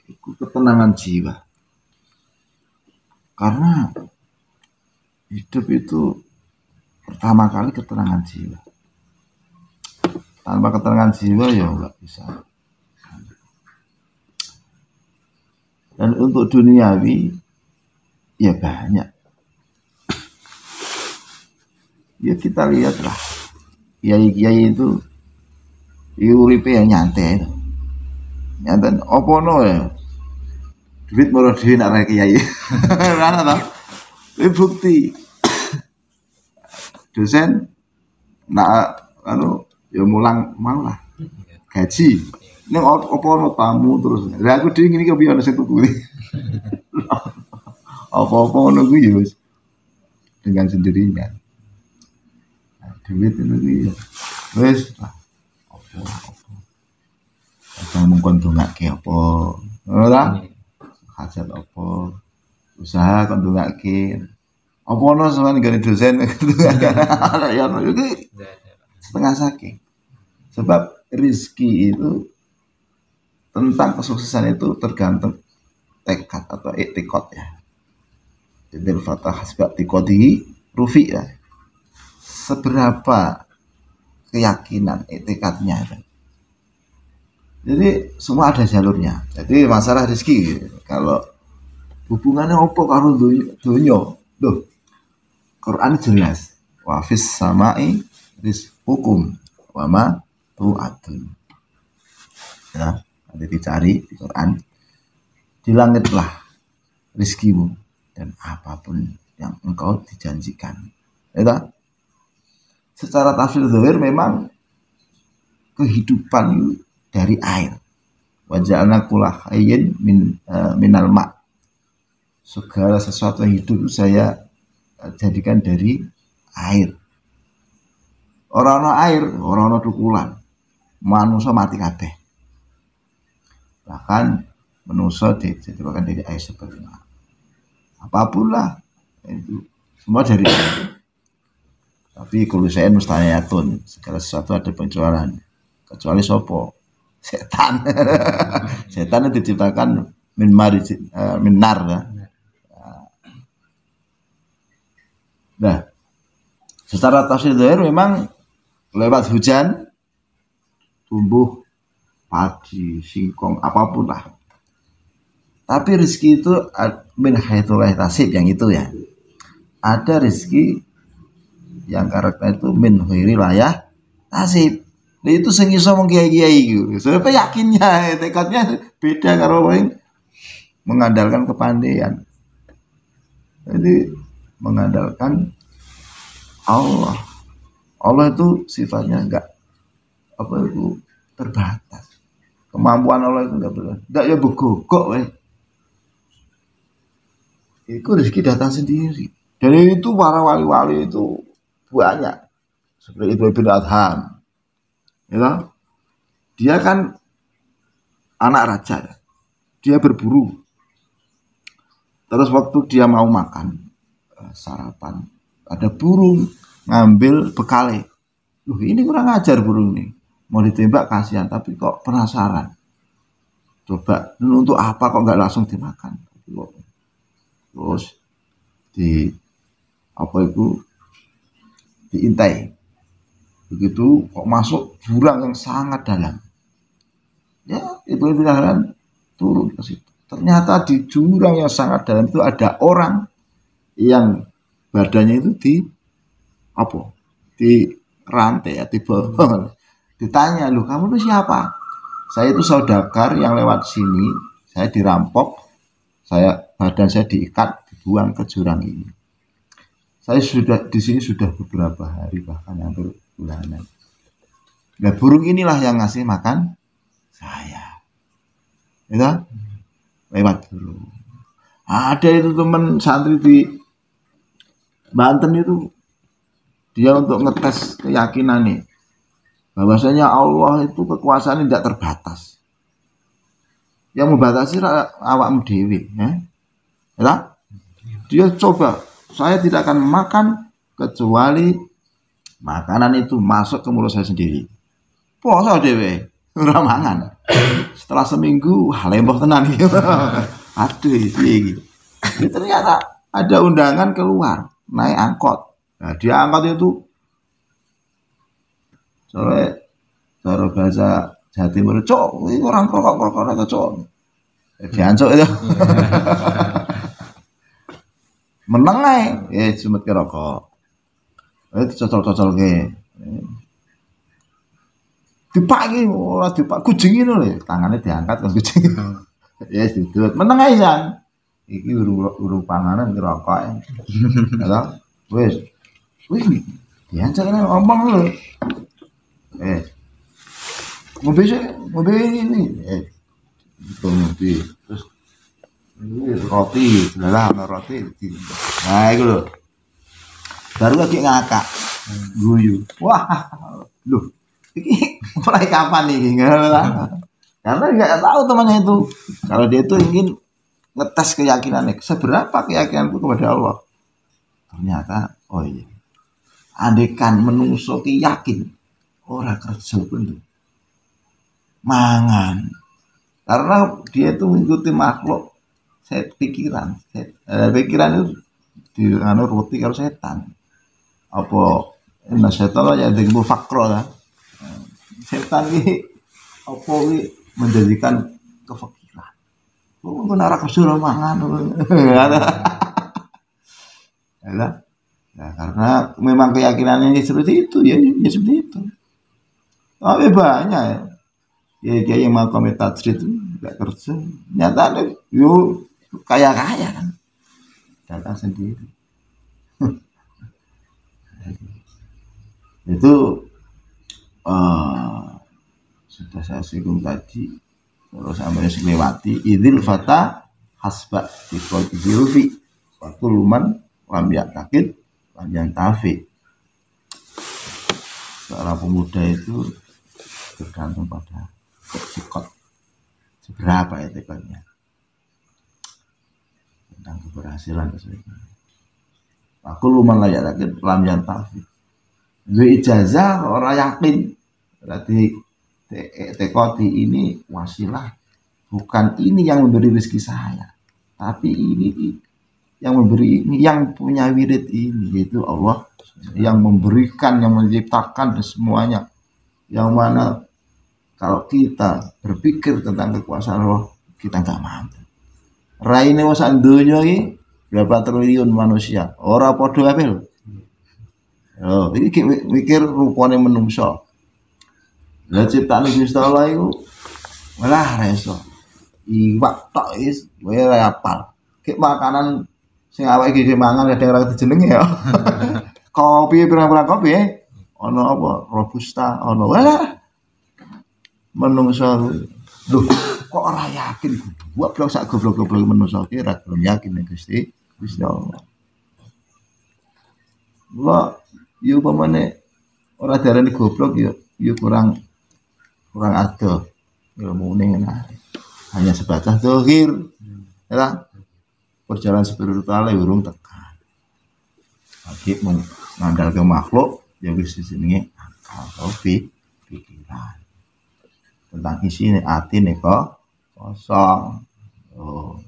itu ketenangan jiwa, karena hidup itu pertama kali ketenangan jiwa. Tanpa ketenangan jiwa ya nggak bisa. Dan untuk duniawi ya banyak. Ya kita lihatlah, kiai-kiai itu uripe yang nyantai. Nyantai opono ya. Duit murah duit nak kiai. Karena tau. Ini bukti. Dosen nak ya mulang malah gaji. Ning opono tamu terus. Lah aku dhewe ngene iki piye ana sing tuku. Apa-apa ngono kuwi ya wis dengan sendirinya. Duit itu wis apa mungkin dongake apa ora hajat apa usaha kon dongake apa ono sampean gane dosen ya iki setengah saking. Sebab rezeki itu tentang kesuksesan itu tergantung tekad atau iktikad ya. Jadi fatah hasbat tikodi rufi ya. Seberapa keyakinan etikatnya. Jadi semua ada jalurnya. Jadi masalah rezeki kalau hubungannya apa karo dunya? Loh. Quran jelas. Wa fis samai rizqukum wa ma tu'adun. Ya, nanti dicari di Quran. Di langitlah rezekimu dan apapun yang engkau dijanjikan. Ya, secara tafsir zahir memang kehidupan dari air. Wa ja'alna kulla hayyin minal ma'. Segala sesuatu yang hidup saya jadikan dari air. Ora ana air, ora ana thukulan. Manusa mati kabeh. Bahkan manusa dijadikan dari air seperti itu. Apapun lah itu semua dari air. Tapi kalau saya mustahayatun, segala sesuatu ada pengecualian. Kecuali sopo? Setan. Setan itu diciptakan min nar ya. Nah, secara tafsir zahir memang lewat hujan tumbuh padi, singkong, apapun lah. Tapi rezeki itu min haitsu la yahtasib yang itu ya. Ada rezeki yang karakter itu min khairi layah tasib. Nah, itu sing iso mung kiai-kiai iku. Sebab yakinnya, tekadnya beda karo orang mengandalkan kepandaian. Jadi mengandalkan Allah. Allah itu sifatnya enggak terbatas. Kemampuan Allah itu enggak terbatas. Enggak ya begogok weh. Itu rezeki datang sendiri. Dan itu para wali-wali itu banyak. Seperti Ibrahim bin Adham. Ya, dia kan anak raja. Dia berburu. Terus waktu dia mau makan sarapan, ada burung ngambil bekale. Loh, ini kurang ajar burung ini. Mau ditembak kasihan, tapi kok penasaran. Coba, untuk apa kok nggak langsung dimakan? Terus diintai. Begitu kok masuk jurang yang sangat dalam. Ya, Ibrahim bin Adham turun ke situ. Ternyata di jurang yang sangat dalam itu ada orang yang badannya itu di rantai ya, ditanya, "Lu kamu itu siapa?" "Saya itu saudagar yang lewat sini, saya dirampok, badan saya diikat, dibuang ke jurang ini. Saya sudah di sini sudah beberapa hari, bahkan hampir bulanan. Nah, burung inilah yang ngasih makan saya. Itu lewat burung. Ada itu teman santri di Banten itu, dia untuk ngetes keyakinan nih, bahwasanya Allah itu kekuasaan tidak terbatas. Yang membatasi awakmu dewi, ya. Dia coba, saya tidak akan makan kecuali makanan itu masuk ke mulut saya sendiri. Poso dewe, ora mangan. Setelah seminggu, lemboh tenan gitu. Aduh, gitu. Ternyata ada undangan keluar, naik angkot. Nah, dia angkot itu cara bahasa Jawa Timur, cok, ini orang kerokok atau cok. Diancuk itu. Meneng ae, sumet ke rokok. Itu cocol-cocol ke. Dipaki ora dipak kucing ngono lho, tangane diangkat kan kucing. Ya didut. Meneng ae san. Iki urung panganan iki rokok. Ya. Wis. Wis diancuk ngomong lho. Ngombe ini. Itu ngombe. Terus ini roti, lah ana roti. Nah, iku lho. Baru lagi ngakak. Guyu. Wah, loh. Iki mulai kapan nih? Karena nggak tahu temannya itu. Kalau dia itu ingin ngetes keyakinannya, seberapa keyakinanku kepada Allah. Ternyata, oh iya. Andekan menungso ki yakin, ora kerja pun mangan. Karena dia itu mengikuti makhluk pikiran. Pikiran itu dianu roti kalau setan. Apa setan ya dengan fakro lah. Setan ini apa ini menjadikan kefikiran. Oh, benar kerja mangan. Ya, karena memang keyakinannya seperti itu ya seperti itu. Tapi banyak ya dia yang mau komit tajrid itu nggak kerja, nyata ada yuk kaya kan, datang sendiri. Itu sudah saya singgung tadi. Terus sampai lewati idil fata hasba dikol izilfi waktu luman lam yakin lam yantafi. Seorang pemuda itu tergantung pada sikot seberapa ya tekannya tentang keberhasilan tersebut. Aku luman layak yakin lam yantafi. Dua ijazah orang yakin berarti tekoti ini wasilah, bukan ini yang memberi rezeki saya, tapi ini yang memberi, ini yang punya wirid ini, yaitu Allah yang memberikan, yang menciptakan semuanya. Yang mana kalau kita berpikir tentang kekuasaan Allah, kita nggak mampu. Raine wasan dunia ini berapa triliun manusia, ora podo apel. Oh, ini mikir rupanya menungso. Lah ciptaan Gusti Allah iku malah reso. Iwak tok is wae apal. Ki makanan sing awake iki mangan kadang ora dijenenge ya. Kopi pirang-pirang kopi ono apa robusta ono walah. Menungso lho kok ora yakin goblok sak goblok-goblok menungso ki ora yakin nek Gusti Allah. Wah, yo pamane ora darani goblok yo kurang ada ilmune ngene. Hanya sebatas zahir. Ya. Perjalanan spiritual urung tekan. Lagi mengandal ke makhluk ya wis jenenge akal pikiran. Tentang isine atine kok kosong. Oh.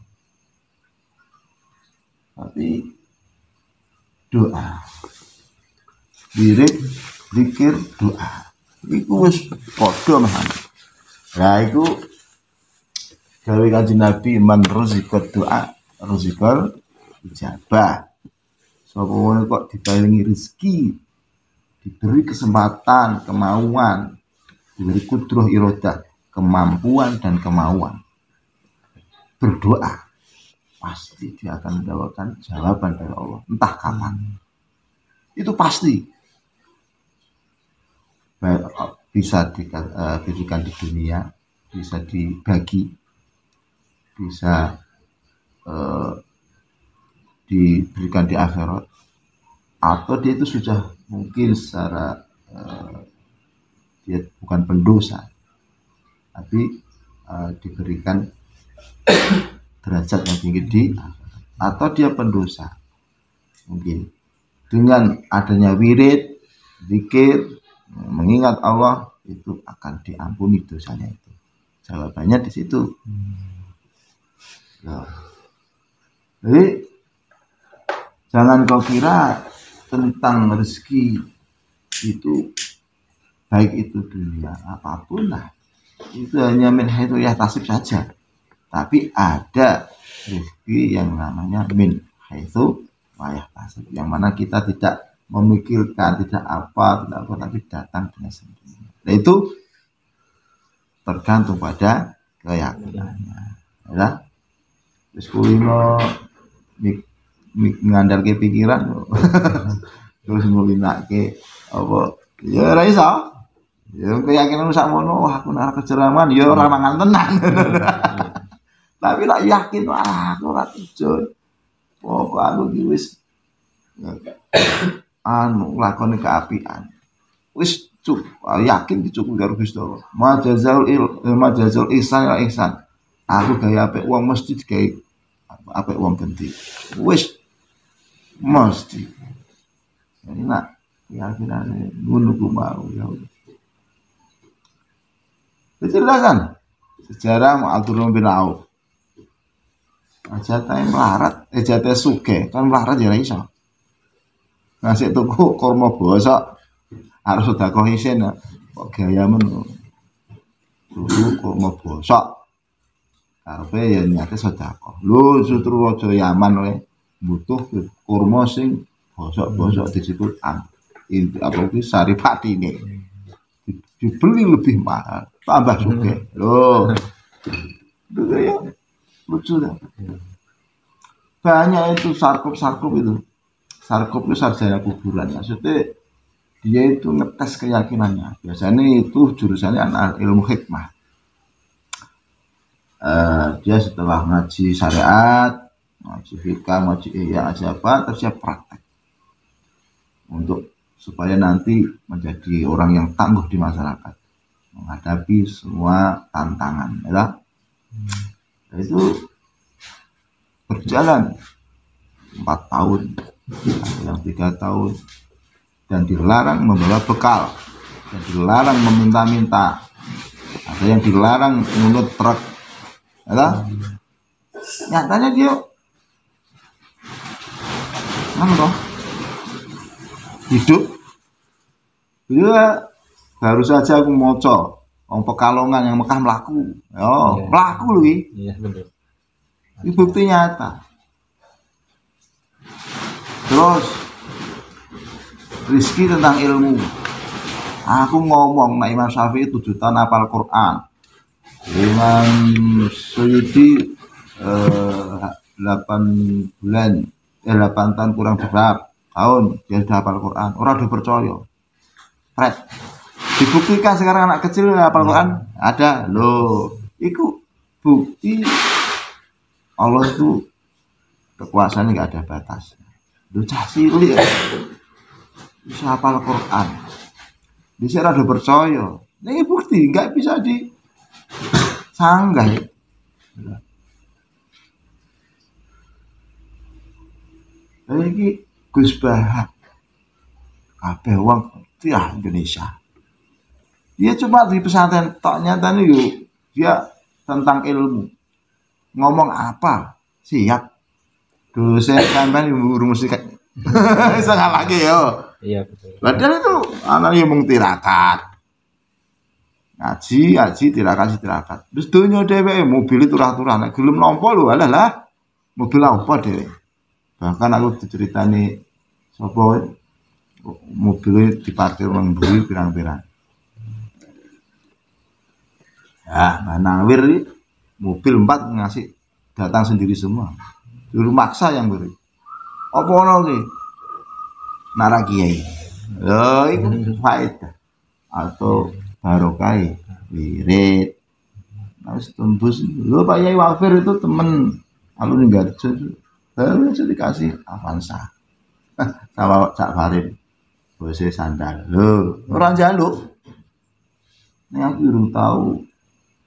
Tapi doa. Wirid, zikir, doa. Iku wis padha mah. Lah iku gawe Kanjeng Nabi man rozikot doa, rozikol ijabah. Sapa wong kok diparingi rezeki, diberi kesempatan, kemauan, diberi kudroh irodah, kemampuan dan kemauan. Berdoa pasti dia akan mendapatkan jawaban dari Allah, entah kapan. Itu pasti. bisa diberikan di dunia, bisa dibagi, bisa diberikan di akhirat, atau dia itu sudah mungkin secara dia bukan pendosa, tapi diberikan derajat yang tinggi di akhirat, atau dia pendosa. Mungkin dengan adanya wirid, zikir, mengingat Allah, itu akan diampuni dosanya itu. Jawabannya di situ. Nah, jadi jangan kau kira tentang rezeki itu, baik itu dunia apapun lah, itu hanya min haitsu yahtasib saja. Tapi ada rezeki yang namanya min haitsu la yahtasib, yang mana kita tidak memikirkan, tidak apa, tapi datang dengan sendirinya. Nah, itu tergantung pada keyakinannya. Ya. Terus kulino ngandalke pikiran terus ngulinake apa ya ora iso. Ya keyakinan sakmono, aku nek kejeraman ya ora mangan tenan. Tapi lak yakin aku ora tujuan. Pokok aku iki wis lakone keapian. Wis yakin dicukup karo Gusti Allah. Majazul ihsan ya ihsan. Aku gaya apik wong mesti digawe apik wong genti. Wis mesti. Jadi nak keyakinane ngono ku mau ya. Penjelasan sejarah Abdurrahman bin Auf. Jatah melarat, jatah sugih kan melarat ya iso. Ngasih tuku kurma bosok harus sedekah isin kok gaya men. Tuku kurma bosok. Karepe ya nyate sedekah. Lho justru aja Yaman kowe butuh kurma sing bosok-bosok disebut inti apa iki saripatine. Dibeli lebih mahal, tambah sugih. Loh. Itu ya lucu dah. Banyak itu sarkup itu. Sarkup itu sarjana kuburan. Maksudnya dia itu ngetes keyakinannya. Biasanya itu jurusannya ilmu hikmah. Dia setelah ngaji syariat, ngaji fikih, ngaji ihya, ngaji apa, terus dia praktek untuk supaya nanti menjadi orang yang tangguh di masyarakat, menghadapi semua tantangan, ya. Itu berjalan 4 tahun, yang 3 tahun, dan dilarang membawa bekal, dan dilarang meminta-minta, ada yang dilarang menurut truk, ya. Nyatanya dia hidup. Dia baru saja aku moco orang Pekalongan yang Mekah melaku. Melaku loh ini. Iya, benar. Ini bukti nyata. Terus rizki tentang ilmu. Aku ngomong nah Imam Syafi'i 7 tahun hafal Quran. Imam Suyuti 8 bulan 8 tahun kurang berapa tahun dia sudah hafal Quran. Orang udah percaya. Fred, dibuktikan sekarang anak kecil hafal Quran ada loh. Itu bukti Allah itu kekuasaannya nggak ada batas. Lu cah cilik bisa hafal Quran. Bisa ada percaya. Ini bukti nggak bisa disanggah. Ini Gus Bahak kabeh wong tiah Indonesia. Dia cuma di pesantren tok nyatane yo dia tentang ilmu. Ngomong apa? Siap. Dosen sampean rumus kayak sangat lagi yo. Iya betul. Padahal itu anak yang mung tirakat. Ngaji tirakat. Terus donya dhewe mobil turah-turah nek gelem nampa lho alah mobil apa dhewe. Bahkan aku diceritani sapa mobilnya diparkir nang mburi pirang-pirang. Ya, Nawir mobil 4 ngasih datang sendiri semua. Juru maksa yang beri. Apa ono iki? Nara kiai. Itu faedah atau barokah wirid. Harus tembus. Lho Pak Yai Wafir itu temen alumni Garjo. Harus dikasih Avanza. Sama Cak Farid. Bose sandal. Lho, orang jaluk. Ini aku baru tahu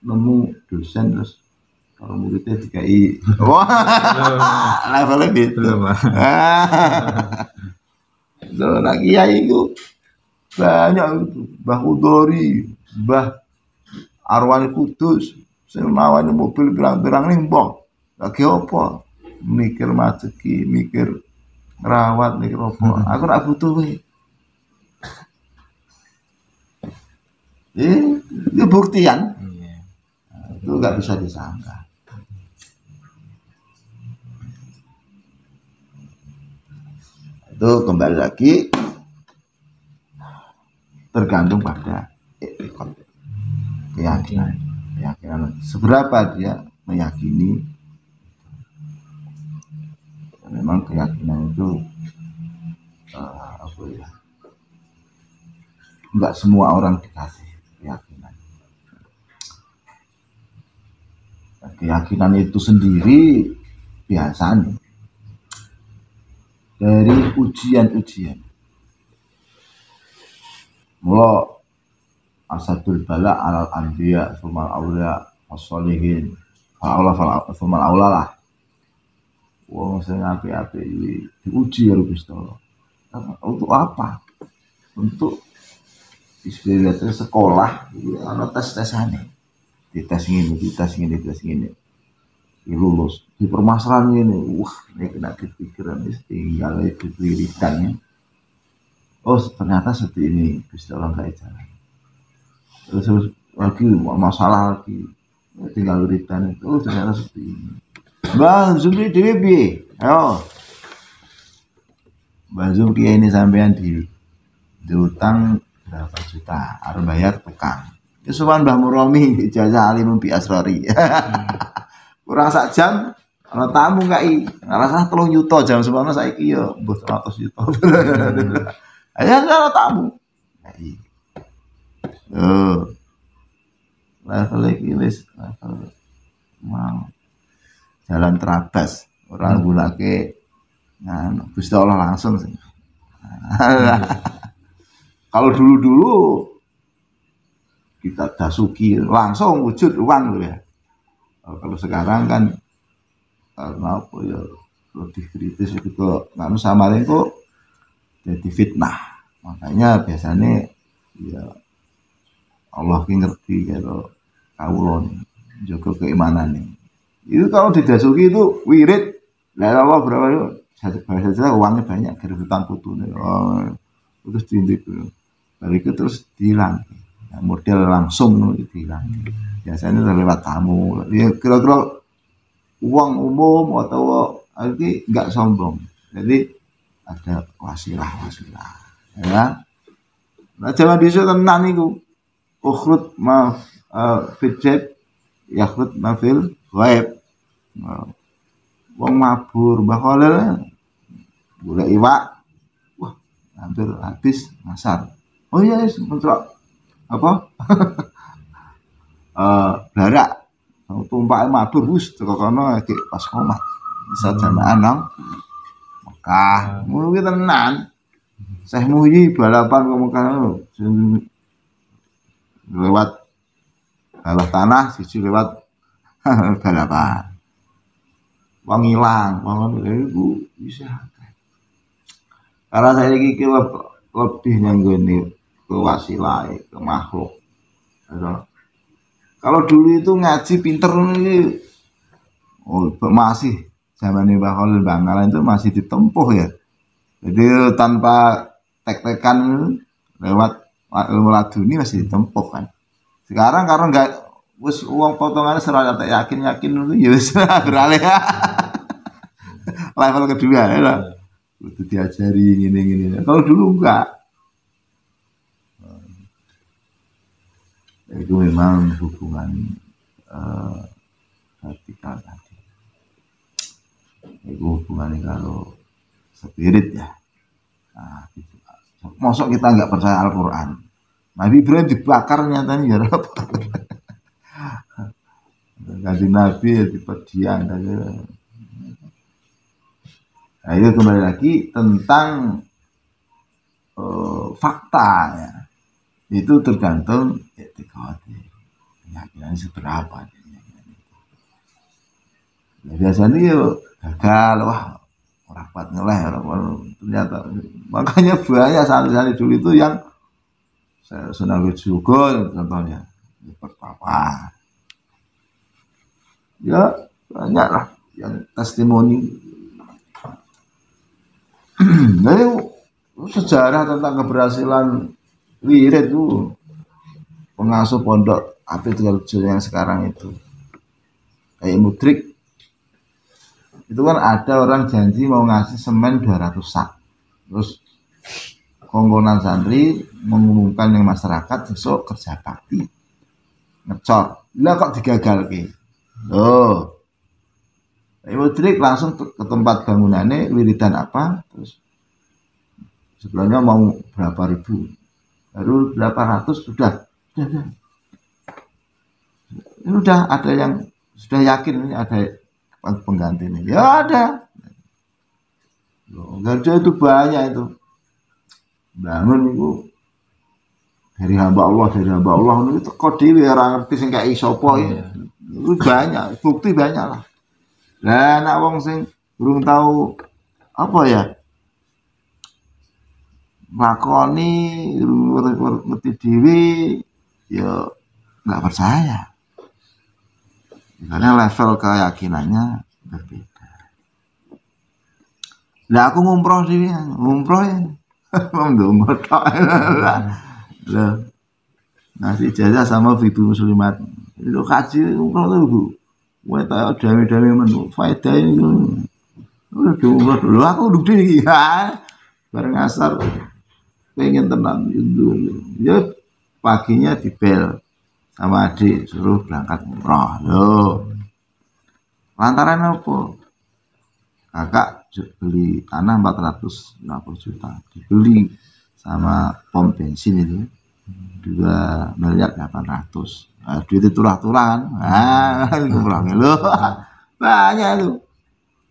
nemu dosen terus kalau muridnya dikai. Wah, levelnya gitu. Loh, nak kiai itu banyak itu. Mbah Udori, Mbah Arwani Kudus, saya nawani mobil pirang-pirang nih, mbok. Lagi apa? Mikir rezeki, mikir rawat, mikir apa? Aku nak butuh weh. Itu buktian. Itu nggak bisa disangka. Itu kembali lagi tergantung pada keyakinan. Seberapa dia meyakini. Memang keyakinan itu apa ya? Enggak semua orang dikasih keyakinan. Keyakinan itu sendiri biasanya dari ujian-ujian. Mula asadul bala alal anbiya sumal aulia as-solihin sumal aula lah. Wong sing apik-apik iki diuji karo Gusti Allah. Untuk apa? Untuk istilahnya sekolah ana tes-tesane. Dites ngene. Lulus. Di permasalahan ini, ini kena kepikiran tinggal itu lirikannya. Oh, ternyata seperti ini Gusti Allah enggak jalan. Terus lagi masalah lagi tinggal lirikan itu. Oh, ternyata seperti ini. Bang Zumi dhewe piye? Ayo. Bang Zumi ini sampean di utang berapa juta? Arep bayar tekan. Kesuwan Mbah Muromi ijazah alim bi asrori. Kurang sak jam ana tamu kai. Ngarasah 3 juta jam semono saiki ya mbah 100 juta. Ayo ana tamu. Level iki wis level mau jalan terabas, orang gulake Gusti Allah langsung sih. Kalau dulu kita dasuki langsung wujud uang ya. Kalau sekarang kan karena apa ya lebih kritis itu kok nganu samarin kok jadi fitnah. Makanya biasanya ya Allah ki ngerti kalau kawula jaga keimanan nih. Itu kalau didasuki itu wirid. Lah Allah berapa itu? Saja uangnya banyak kerebutan putune. Oh, terus tindik. Dari itu terus hilang. Model langsung hilang. Biasanya lewat tamu. Ya, kira-kira uang umum atau arti enggak sombong. Jadi ada wasilah. Ya. Nah, zaman dhisik tenan niku. Ukhrut ma fitjab yakhrut ma fil ghaib. Wong mabur Mbah Khalil golek iwak. Wah, hampir habis masar. Oh iya, mentrok apa? Barak tumpake mabur wis teko kono iki pas komat. Bisa jamaah nang Mekah. Ngono ki tenan. Syekh Muhyi balapan ke Mekah lewat bawah tanah siji lewat balapan. Wong ilang, wong itu bisa. Karena saya ini lebih nyanggoni ke wasilah, ke makhluk. Kalau dulu itu ngaji pinter ini, masih zaman Mbah Khalil Bangkalan itu masih ditempuh ya. Jadi tanpa tek-tekan lewat ilmu laduni masih ditempuh kan. Sekarang karena enggak wis uang potongannya seraya tak yakin itu ya wis beralih. Level kedua ya. Udah diajari gini. Kalau dulu enggak. Itu memang hubungan vertikal tadi. Itu hubungannya kalau spirit ya. Nah, gitu. Mosok kita enggak percaya Al-Quran. Nabi Ibrahim dibakar nyatanya ya apa? Kanjeng Nabi ya dipediang. Nah itu kembali lagi tentang fakta ya. Itu tergantung keyakinan seberapa. Ya, biasanya yuk gagal, wah orang kuat ngeleh, ternyata makanya banyak santri-santri dulu itu yang senang juga contohnya pertama ya banyak lah yang testimoni. Jadi sejarah tentang keberhasilan wirid itu pengasuh pondok apa itu yang sekarang itu kayak Mudrik itu kan ada orang janji mau ngasih semen 200 sak, terus kongkonan santri mengumumkan yang masyarakat besok kerja bakti ngecor, lah kok digagal ke? Oh, Mudrik langsung ke tempat bangunannya wiridan apa, terus sebelumnya mau berapa ribu, baru berapa ratus sudah. Ini udah ada yang sudah yakin ini ada pengganti ini. Ya ada. Enggak ada itu banyak itu. Bangun itu dari hamba Allah itu kok dhewe ora ngerti sing kayak sapa iki. Itu banyak, bukti banyak lah. Lah nek wong sing durung tahu apa ya? Lakoni ngerti dhewe ya enggak percaya. Karena level keyakinannya berbeda. Lah aku ngumroh sini, ngumroh ya, ngomong tok. Lah, ngasih ijazah sama ibu muslimat. Itu kaji ngumroh tuh bu, gue tahu dami-dami menu, faedah itu. Udah ngumroh dulu, aku duduk di, bareng asar, pengen tenang itu. Ya paginya dibel. Sama adik suruh berangkat umroh. Loh. Lantaran apa? Kakak beli tanah 450 juta. Dibeli sama pom bensin itu 2,8 miliar. Nah, duit itu tulah-tulah kan. Ngurangnya loh. Banyak itu.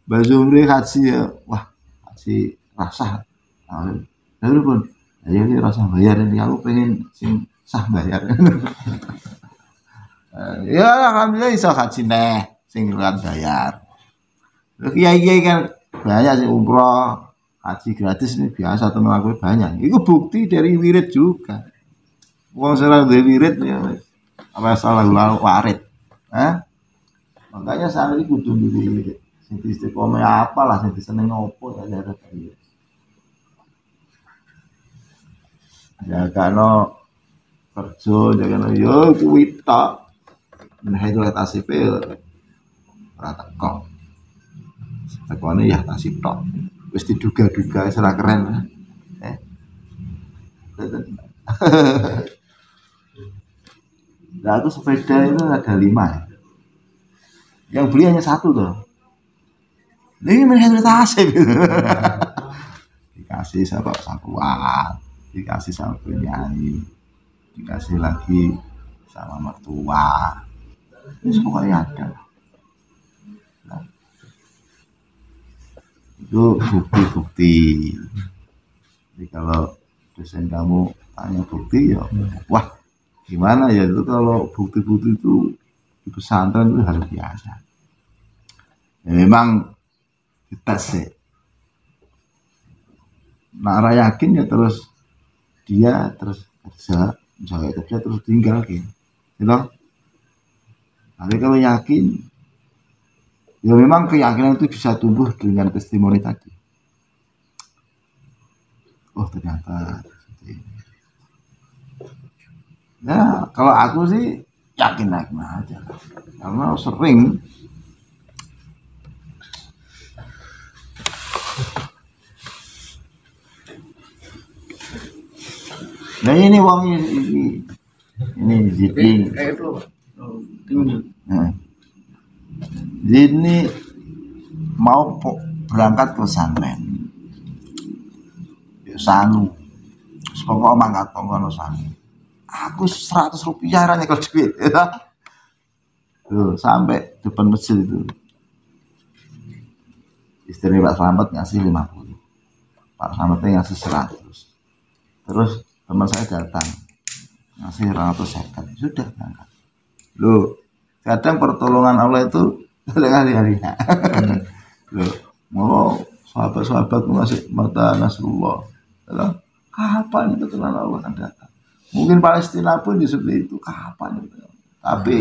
Mbak Zumri haji ya. Wah, haji rasa. Lalu pun, ayo ini rasa bayar ini. Aku pengen sing sah bayar. Ya alhamdulillah iso haji neh sing kan bayar. Kiai kan banyak sing umroh, haji gratis ini biasa teman aku banyak. Itu bukti dari wirid juga. Wong salah dari wirid ya apa salah warid. Makanya santri kudu wirid. Sing istiqomah apalah sing seneng opo ya ada tadi. Ya kano kerja jangan yo kuwi tok. Nah itu tasip ora teko. Tekone ya tasip tok. Wis diduga-duga ora keren. Nah itu sepeda itu ada 5 ya. Yang beli hanya 1 tuh. Ini main tasip. Dikasih sama sapuan, dikasih sama penyanyi, dikasih lagi sama mertua. Ini semuanya ada. Nah, itu bukti-bukti. Jadi kalau dosen kamu tanya bukti ya, wah gimana ya itu kalau bukti-bukti itu di pesantren itu hal biasa. Ya, memang kita sih. Nah, yakin ya terus dia terus kerja, misalnya kerja terus tinggal gitu. Tapi kalau yakin, ya memang keyakinan itu bisa tumbuh dengan testimoni tadi. Oh ternyata seperti ini. Ya kalau aku sih yakin aja, karena sering nah ini uangnya ini Zidni. Zidni mau berangkat ke pesantren. Ya sangu. Pokok mangkat pokok sangu. aku 100 rupiah ranya kalau duit ya. Tuh, sampai depan masjid itu istri Pak Slamet ngasih 50, Pak Slametnya ngasih 100, terus teman saya datang ngasih 150, sudah berangkat. Loh, kadang pertolongan Allah itu hari-hari. Loh, mau sahabat-sahabat ngasih mata Nasrullah, kapan itu kenal Allah akan datang? Mungkin Palestina pun seperti itu, kapan itu? Tapi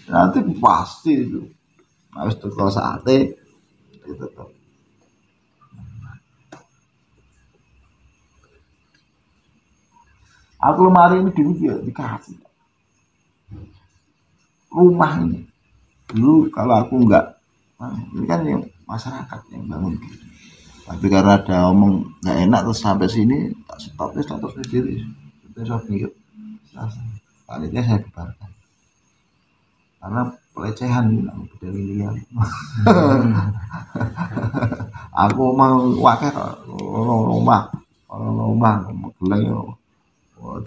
nanti pasti itu harus tukar saatnya itu tetap. Aku lemari ini dulu dia dikasih rumah ini dulu, kalau aku enggak, ini kan yang masyarakat yang bangun gitu. Tapi karena ada omong nggak enak terus sampai sini tak stopnya status sendiri, besok minggu panitia saya bubarkan karena pelecehan dari liar. Aku mau wakil rumah geleng,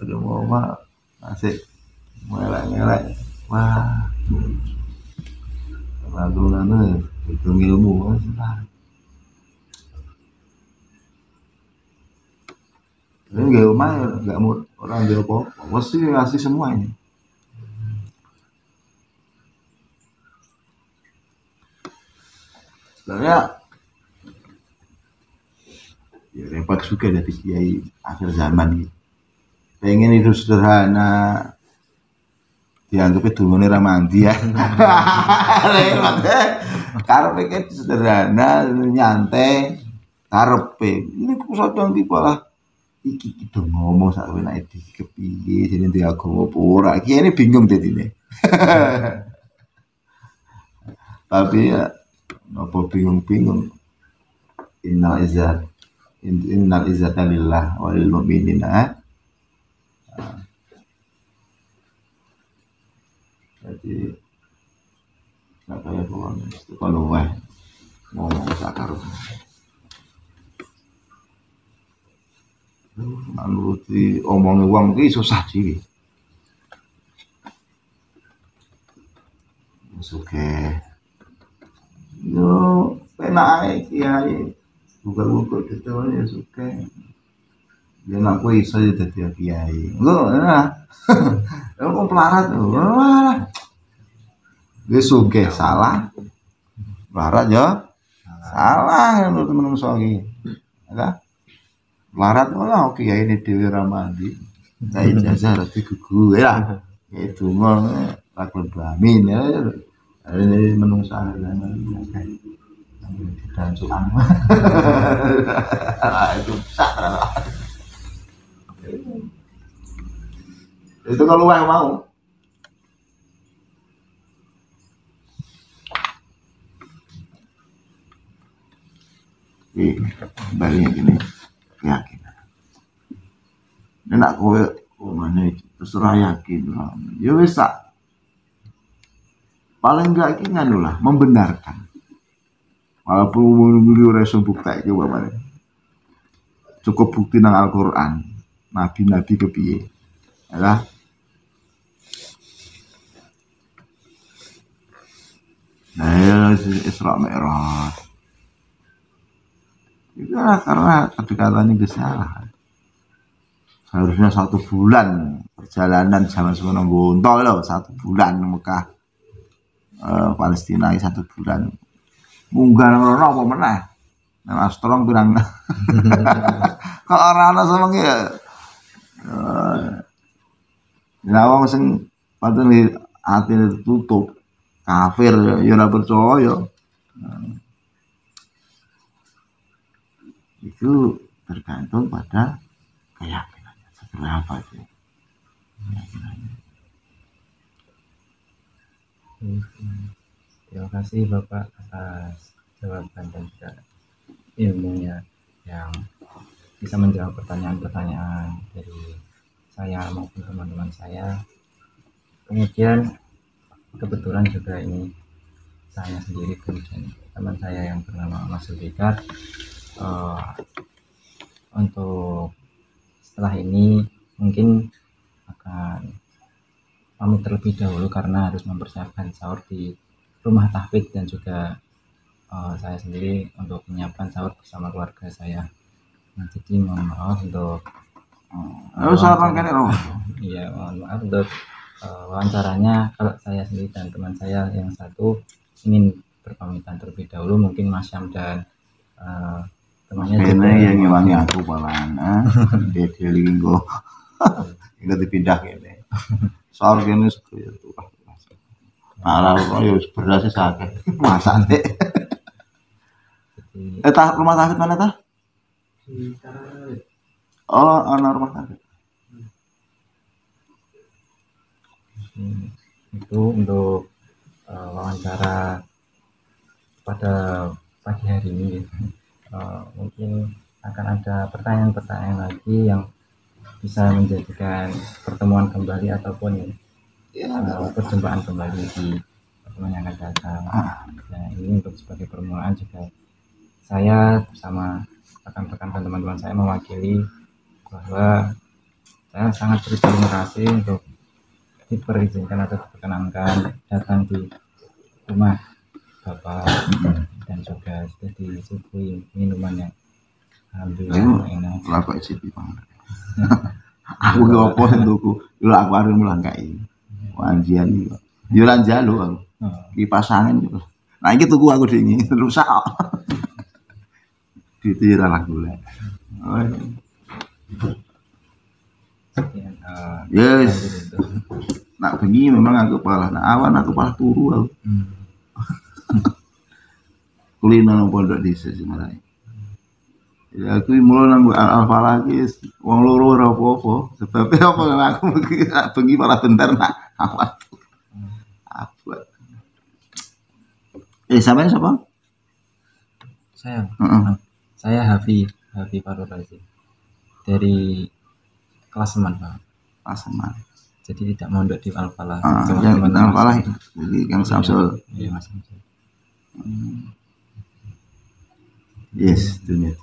terima rumah masih ngelak, wah lalu itu ilmu sudah. Ini nggak rumah, nggak mau orang dia apa, pasti ngasih semua ini. Sebenarnya ya repot juga dari kiai akhir zaman gitu. Pengen hidup sederhana, dianggapnya dulune ra mandi ya. Karepe iki sederhana, nyantai, karepe. Ini sadang malah iki do ngomong sak enake iki kepiye, jenenge ndi agama apa ora. Iki ini bingung dadine. Tapi ya apa bingung-bingung. Innal izzata lillah wa lil mu'minina. Jadi nggak kayak pulang itu kalau ngomong sakar nuruti omongnya uang itu susah sih. Suke yo penak kiai buka gitu ya suke dia ngaku iso jadi kiai enggak kok pelarat dia suge salah pelarat ya salah menurut menungso iki ya pelarat ora oke ya ini Dewi Ramadi saya ijazah rati gugu ya itu mah lakon amin ya ini menungso dan suam itu sak itu kalau yang mau baliknya gini keyakinan enak kowe mana itu terserah yakin ya wis paling enggak iki nganu lah membenarkan walaupun beliau reso bukti ke bapak cukup bukti nang Al-Qur'an nabi-nabi kepiye ya nah Isra Mi'raj itu karena kedekatannya salah. Seharusnya 1 bulan perjalanan zaman sebelum Gonto loh 1 bulan Mekah Palestina 1 bulan munggah ngono apa meneh nang Astrong pirang kok ora ana semengi ya ya wong sing paten atine tutup kafir ya ora percaya itu tergantung pada keyakinannya seperti apa sih keyakinannya. Terima kasih Bapak atas jawaban dan juga ilmunya yang bisa menjawab pertanyaan-pertanyaan dari saya maupun teman-teman saya. Kemudian kebetulan juga ini saya sendiri kemudian teman saya yang bernama Mas Zulfikar untuk setelah ini mungkin akan pamit terlebih dahulu karena harus mempersiapkan sahur di rumah tahfidz, dan juga saya sendiri untuk menyiapkan sahur bersama keluarga saya. Nah, jadi mohon maaf untuk iya, mohon maaf untuk wawancaranya. Kalau saya sendiri dan teman saya yang satu ingin berpamitan terlebih dahulu, mungkin Mas Syam dan temannya juga yang ngewangi aku palan dia linggo enggak dipindah kene soal kene ya tuh malah yo beras sakit masak deh. Rumah sakit mana tah? Oh, ana rumah sakit. Itu untuk wawancara pada pagi hari ini. Mungkin akan ada pertanyaan-pertanyaan lagi yang bisa menjadikan pertemuan kembali ataupun perjumpaan kembali di pertemuan yang akan datang. Nah, ini untuk sebagai permulaan juga saya bersama rekan-rekan dan teman-teman saya mewakili bahwa saya sangat berterima kasih untuk diperizinkan atau diperkenankan datang di rumah Bapak dan juga sudah disuguhi minuman yang alhamdulillah enak. Bapak isi bang. Aku gak apa sentuhku, yo akuarium lah kae. Wanjian iki. Yo lan jalu aku. Kipas angin yo. Nah iki tuku aku dingin rusak. Ditira lah gula. Yes. Nak bengi memang aku palah, nak awan aku palah turu aku. Kulino nang pondok desa Semarang. Ya aku mulai nang Al-Falah iki wong loro ora apa-apa. Sebab apa aku bengi malah bentar nak awan. Apa? Sampean sapa? Saya. Saya Hafi Farurasi. Dari Klaseman, Pak. Klaseman. Jadi tidak mondok di Al-Falah. Yang Al-Falah jadi yang Samsul. Iya, Mas Samsul. Yes, dunia.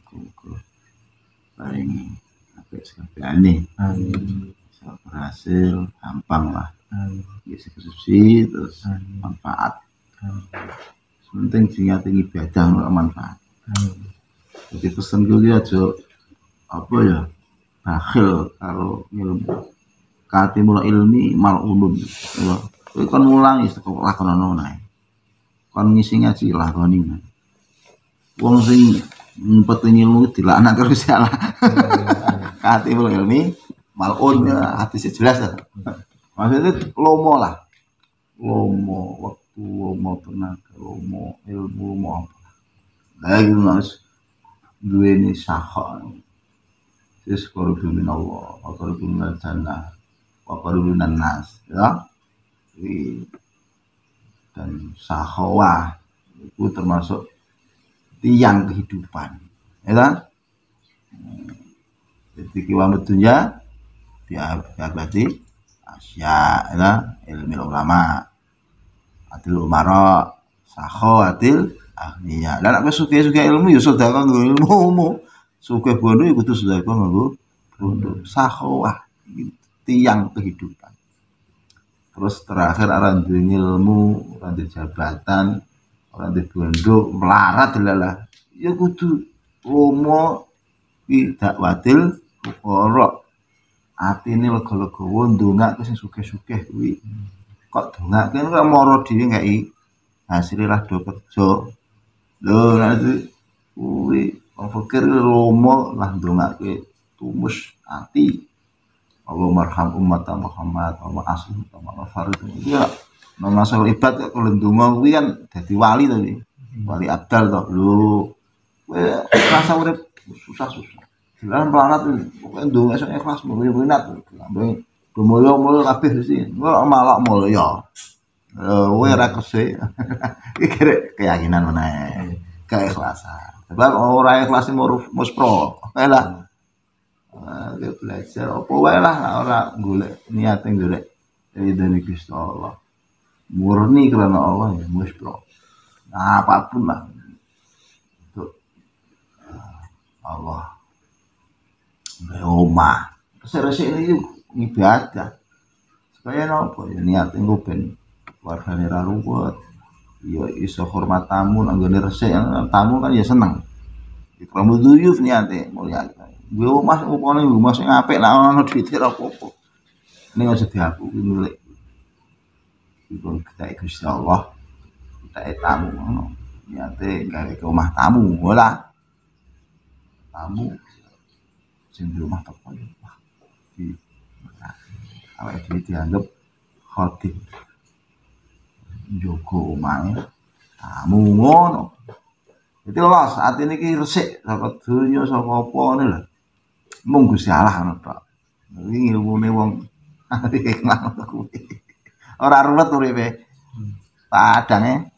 Aku paling apa aneh. Bisa berhasil, gampang lah. Bisa eksekusi terus manfaat. Penting tinggi ibadah untuk manfaat. Jadi pesan gue aja apa ya, bakhil kalau ilmu. Katimul ilmi mal'unun. Kowe kon mulang wis kok lakonono nae. Kon ngisi ngaji lakoni. Wong sing ngumpet ilmu dilaknat karo salah. Katimul ilmi mal'un hadis jelas. Maksudnya lomo lah. Lomo waktu, lomo tenaga, lomo ilmu, lomo apa. Lagi mas duweni sahah. Sis qaribun min Allah, wa qaribun min jannah. Wabarunan nas, ya, dan sahwah itu termasuk tiang kehidupan, ya kan? Jadi kiamat dunia diabadi asya, ya, ilmu ulama, adil umara, sahwatil ahliya. Dan apa suka ilmu, ya sudah kan ilmu, suka bodoh, ya kudu sudah kan bodoh, sahwah. Tiang kehidupan. Terus terakhir orang di ilmu, orang di jabatan, orang di bondo melarat adalah ya kudu lomo tidak wadil fuqara. Atine lega-lega ndongak sing sugih-sugih kuwi. Kok dongake kok moro dhewe ngeki hasil lah do kerja. Lho nek kuwi fakir lomo lah ndongake tumus ati. Allah marham umat Muhammad, Allah asli Allah farid. Ya, masalah ibad kalau ndonga kuwi kan dadi wali to iki. Wali abdal to. Lho, kowe rasa urip susah-susah. Jalan planet pokoke ndonga sok ikhlas minat. Ambe mulya kabeh mesti. Kok malak mulya. Kowe ora kese. Iki keyakinan meneh. Keikhlasan. Sebab ora ikhlas muspro. Lah dia belajar apa wae lah ora golek niate golek ridhone Gusti Allah. Murni karena Allah ya muspro. Nah, apapun lah untuk Allah. Omah. Resik ini ngibadah. Supaya napa ya niat engko ben wargane ra ruwet. Ya iso hormat tamu anggone resik tamu kan ya seneng. Ikramu duyuf niate mulya. Yo Mas upane rumah sing apik lah ono duwite ra apa-apa. Ning aja diaku ki milik. Iku kita Gusti Allah. Kita tamu ngono. Niate gawe ke omah tamu ora. Tamu sing di rumah teko di awake dhewe dianggap khotim. Njogo omahe tamu ngono. Jadi Allah saat ini ki resik saka donya saka apa ngene lho. Mung Gusti Allah ngono tok. Iki ngilmune wong ikhlas kuwi. Ora ruwet uripe. Padange.